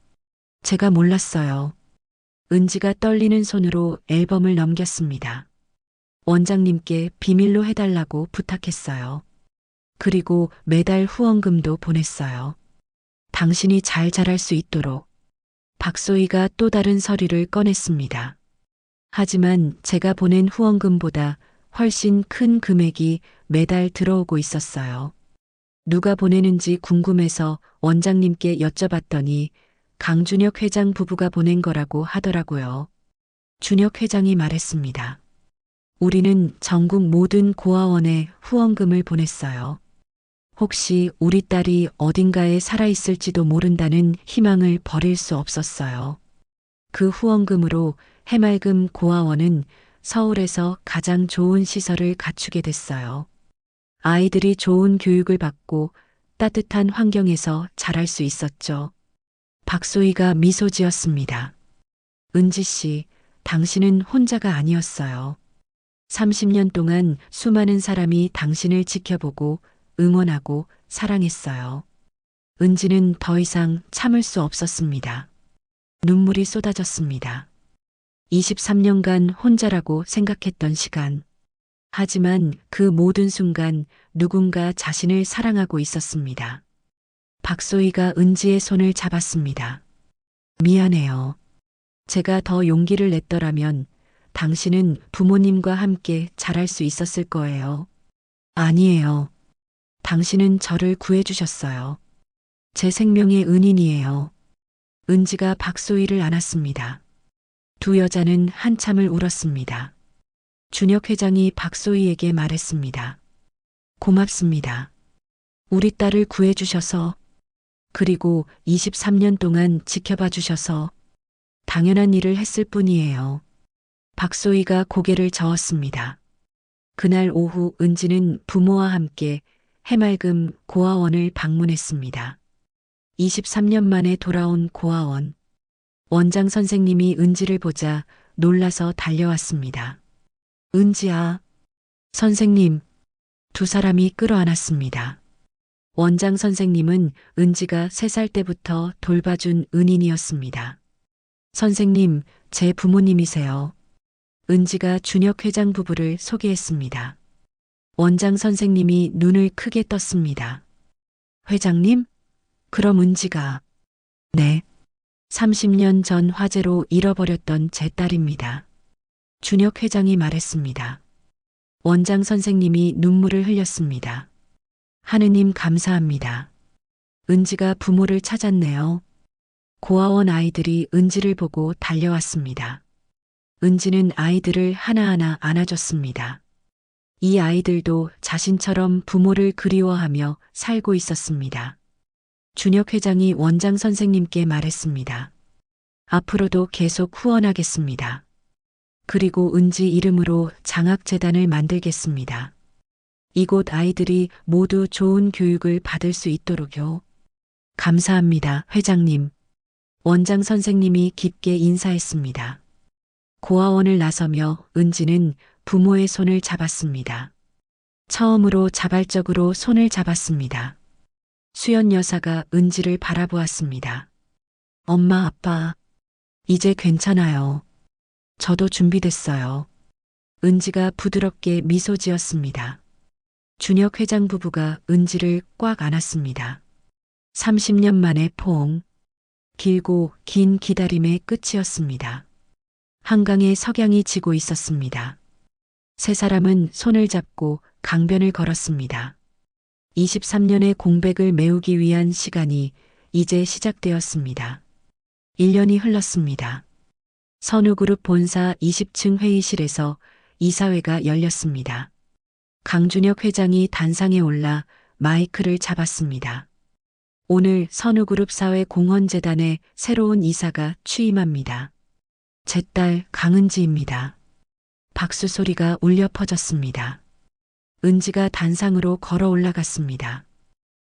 제가 몰랐어요. 은지가 떨리는 손으로 앨범을 넘겼습니다. 원장님께 비밀로 해달라고 부탁했어요. 그리고 매달 후원금도 보냈어요. 당신이 잘 자랄 수 있도록. 박소희가 또 다른 서류를 꺼냈습니다. 하지만 제가 보낸 후원금보다 훨씬 큰 금액이 매달 들어오고 있었어요. 누가 보내는지 궁금해서 원장님께 여쭤봤더니 강준혁 회장 부부가 보낸 거라고 하더라고요. 준혁 회장이 말했습니다. 우리는 전국 모든 고아원에 후원금을 보냈어요. 혹시 우리 딸이 어딘가에 살아있을지도 모른다는 희망을 버릴 수 없었어요. 그 후원금으로 해맑음 고아원은 서울에서 가장 좋은 시설을 갖추게 됐어요. 아이들이 좋은 교육을 받고 따뜻한 환경에서 자랄 수 있었죠. 박소희가 미소 지었습니다. 은지 씨, 당신은 혼자가 아니었어요. 30년 동안 수많은 사람이 당신을 지켜보고 응원하고 사랑했어요. 은지는 더 이상 참을 수 없었습니다. 눈물이 쏟아졌습니다. 23년간 혼자라고 생각했던 시간. 하지만 그 모든 순간 누군가 자신을 사랑하고 있었습니다. 박소희가 은지의 손을 잡았습니다. 미안해요. 제가 더 용기를 냈더라면 당신은 부모님과 함께 자랄 수 있었을 거예요. 아니에요. 당신은 저를 구해주셨어요. 제 생명의 은인이에요. 은지가 박소희를 안았습니다. 두 여자는 한참을 울었습니다. 준혁 회장이 박소희에게 말했습니다. 고맙습니다. 우리 딸을 구해주셔서, 그리고 23년 동안 지켜봐 주셔서 당연한 일을 했을 뿐이에요. 박소희가 고개를 저었습니다. 그날 오후 은지는 부모와 함께 해맑음 고아원을 방문했습니다. 23년 만에 돌아온 고아원. 원장 선생님이 은지를 보자 놀라서 달려왔습니다. 은지야. 선생님. 두 사람이 끌어안았습니다. 원장 선생님은 은지가 3살 때부터 돌봐준 은인이었습니다. 선생님, 제 부모님이세요. 은지가 준혁 회장 부부를 소개했습니다. 원장 선생님이 눈을 크게 떴습니다. 회장님? 그럼 은지가. 네. 30년 전 화재로 잃어버렸던 제 딸입니다. 준혁 회장이 말했습니다. 원장 선생님이 눈물을 흘렸습니다. 하느님 감사합니다. 은지가 부모를 찾았네요. 고아원 아이들이 은지를 보고 달려왔습니다. 은지는 아이들을 하나하나 안아줬습니다. 이 아이들도 자신처럼 부모를 그리워하며 살고 있었습니다. 준혁 회장이 원장 선생님께 말했습니다. 앞으로도 계속 후원하겠습니다. 그리고 은지 이름으로 장학재단을 만들겠습니다. 이곳 아이들이 모두 좋은 교육을 받을 수 있도록요. 감사합니다, 회장님. 원장 선생님이 깊게 인사했습니다. 고아원을 나서며 은지는 부모의 손을 잡았습니다. 처음으로 자발적으로 손을 잡았습니다. 수연 여사가 은지를 바라보았습니다. 엄마, 아빠, 이제 괜찮아요. 저도 준비됐어요. 은지가 부드럽게 미소 지었습니다. 준혁 회장 부부가 은지를 꽉 안았습니다. 30년 만의 포옹. 길고 긴 기다림의 끝이었습니다. 한강에 석양이 지고 있었습니다. 세 사람은 손을 잡고 강변을 걸었습니다. 23년의 공백을 메우기 위한 시간이 이제 시작되었습니다. 1년이 흘렀습니다. 선우그룹 본사 20층 회의실에서 이사회가 열렸습니다. 강준혁 회장이 단상에 올라 마이크를 잡았습니다. 오늘 선우그룹 사회공헌재단의 새로운 이사가 취임합니다. 제 딸 강은지입니다. 박수 소리가 울려 퍼졌습니다. 은지가 단상으로 걸어 올라갔습니다.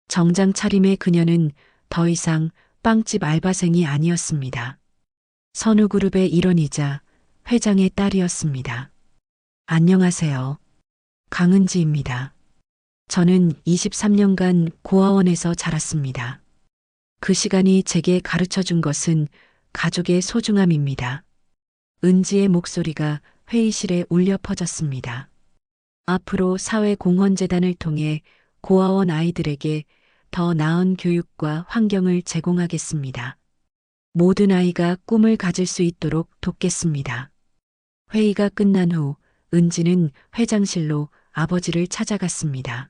정장 차림의 그녀는 더 이상 빵집 알바생이 아니었습니다. 선우그룹의 일원이자 회장의 딸이었습니다. 안녕하세요. 강은지입니다. 저는 23년간 고아원에서 자랐습니다. 그 시간이 제게 가르쳐 준 것은 가족의 소중함입니다. 은지의 목소리가 회의실에 울려 퍼졌습니다. 앞으로 사회공헌재단을 통해 고아원 아이들에게 더 나은 교육과 환경을 제공하겠습니다. 모든 아이가 꿈을 가질 수 있도록 돕겠습니다. 회의가 끝난 후 은지는 회장실로 아버지를 찾아갔습니다.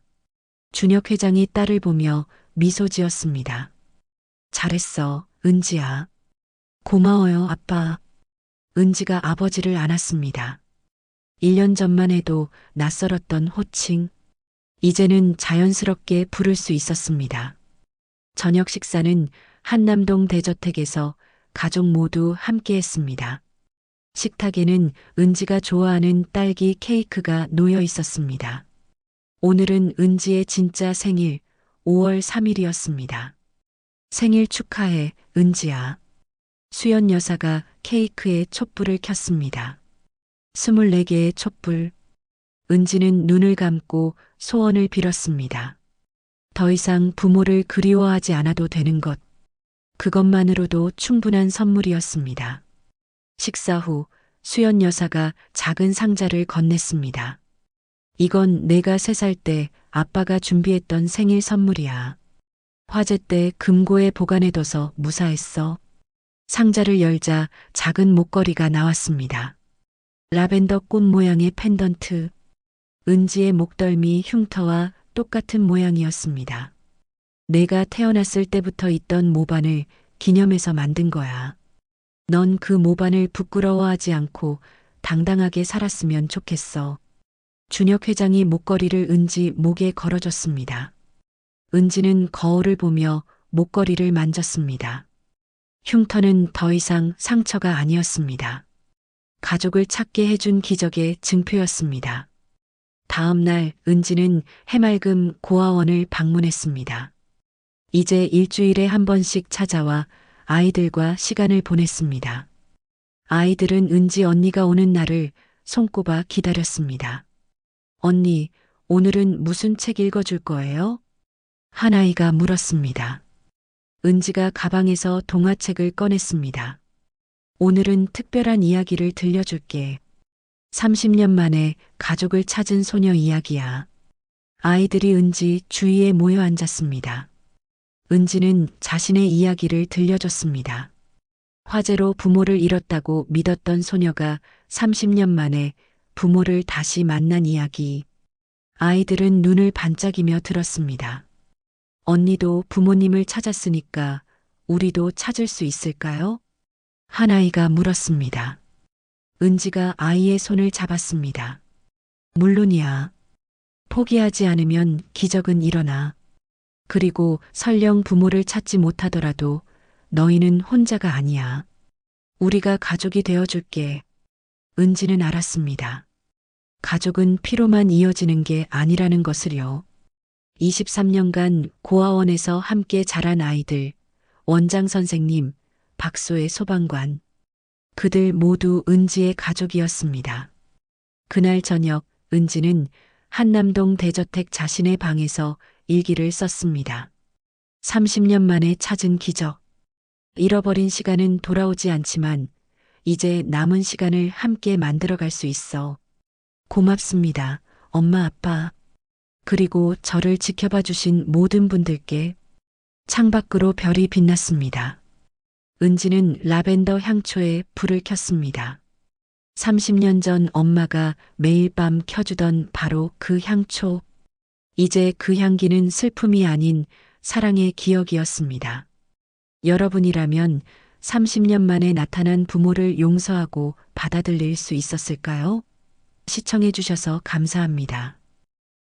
준혁 회장이 딸을 보며 미소 지었습니다. 잘했어, 은지야. 고마워요, 아빠. 은지가 아버지를 안았습니다. 1년 전만 해도 낯설었던 호칭. 이제는 자연스럽게 부를 수 있었습니다. 저녁 식사는 한남동 대저택에서 가족 모두 함께 했습니다. 식탁에는 은지가 좋아하는 딸기 케이크가 놓여 있었습니다. 오늘은 은지의 진짜 생일 5월 3일이었습니다. 생일 축하해, 은지야. 수연 여사가 케이크에 촛불을 켰습니다. 24개의 촛불. 은지는 눈을 감고 소원을 빌었습니다. 더 이상 부모를 그리워하지 않아도 되는 것. 그것만으로도 충분한 선물이었습니다. 식사 후 수연 여사가 작은 상자를 건넸습니다. 이건 내가 3살 때 아빠가 준비했던 생일 선물이야. 화재 때 금고에 보관해둬서 무사했어. 상자를 열자 작은 목걸이가 나왔습니다. 라벤더 꽃 모양의 펜던트. 은지의 목덜미 흉터와 똑같은 모양이었습니다. 내가 태어났을 때부터 있던 모반을 기념해서 만든 거야. 넌 그 모반을 부끄러워하지 않고 당당하게 살았으면 좋겠어. 준혁 회장이 목걸이를 은지 목에 걸어줬습니다. 은지는 거울을 보며 목걸이를 만졌습니다. 흉터는 더 이상 상처가 아니었습니다. 가족을 찾게 해준 기적의 증표였습니다. 다음 날 은지는 해맑음 고아원을 방문했습니다. 이제 일주일에 한 번씩 찾아와 아이들과 시간을 보냈습니다. 아이들은 은지 언니가 오는 날을 손꼽아 기다렸습니다. 언니, 오늘은 무슨 책 읽어줄 거예요? 한 아이가 물었습니다. 은지가 가방에서 동화책을 꺼냈습니다. 오늘은 특별한 이야기를 들려줄게. 30년 만에 가족을 찾은 소녀 이야기야. 아이들이 은지 주위에 모여 앉았습니다. 은지는 자신의 이야기를 들려줬습니다. 화재로 부모를 잃었다고 믿었던 소녀가 30년 만에 부모를 다시 만난 이야기. 아이들은 눈을 반짝이며 들었습니다. 언니도 부모님을 찾았으니까 우리도 찾을 수 있을까요? 한 아이가 물었습니다. 은지가 아이의 손을 잡았습니다. 물론이야. 포기하지 않으면 기적은 일어나. 그리고 설령 부모를 찾지 못하더라도 너희는 혼자가 아니야. 우리가 가족이 되어줄게. 은지는 알았습니다. 가족은 피로만 이어지는 게 아니라는 것을요. 23년간 고아원에서 함께 자란 아이들, 원장 선생님, 박소의 소방관. 그들 모두 은지의 가족이었습니다. 그날 저녁 은지는 한남동 대저택 자신의 방에서 일기를 썼습니다. 30년 만에 찾은 기적. 잃어버린 시간은 돌아오지 않지만 이제 남은 시간을 함께 만들어갈 수 있어. 고맙습니다, 엄마 아빠. 그리고 저를 지켜봐 주신 모든 분들께. 창밖으로 별이 빛났습니다. 은지는 라벤더 향초에 불을 켰습니다. 30년 전 엄마가 매일 밤 켜주던 바로 그 향초. 이제 그 향기는 슬픔이 아닌 사랑의 기억이었습니다. 여러분이라면 30년 만에 나타난 부모를 용서하고 받아들일 수 있었을까요? 시청해 주셔서 감사합니다.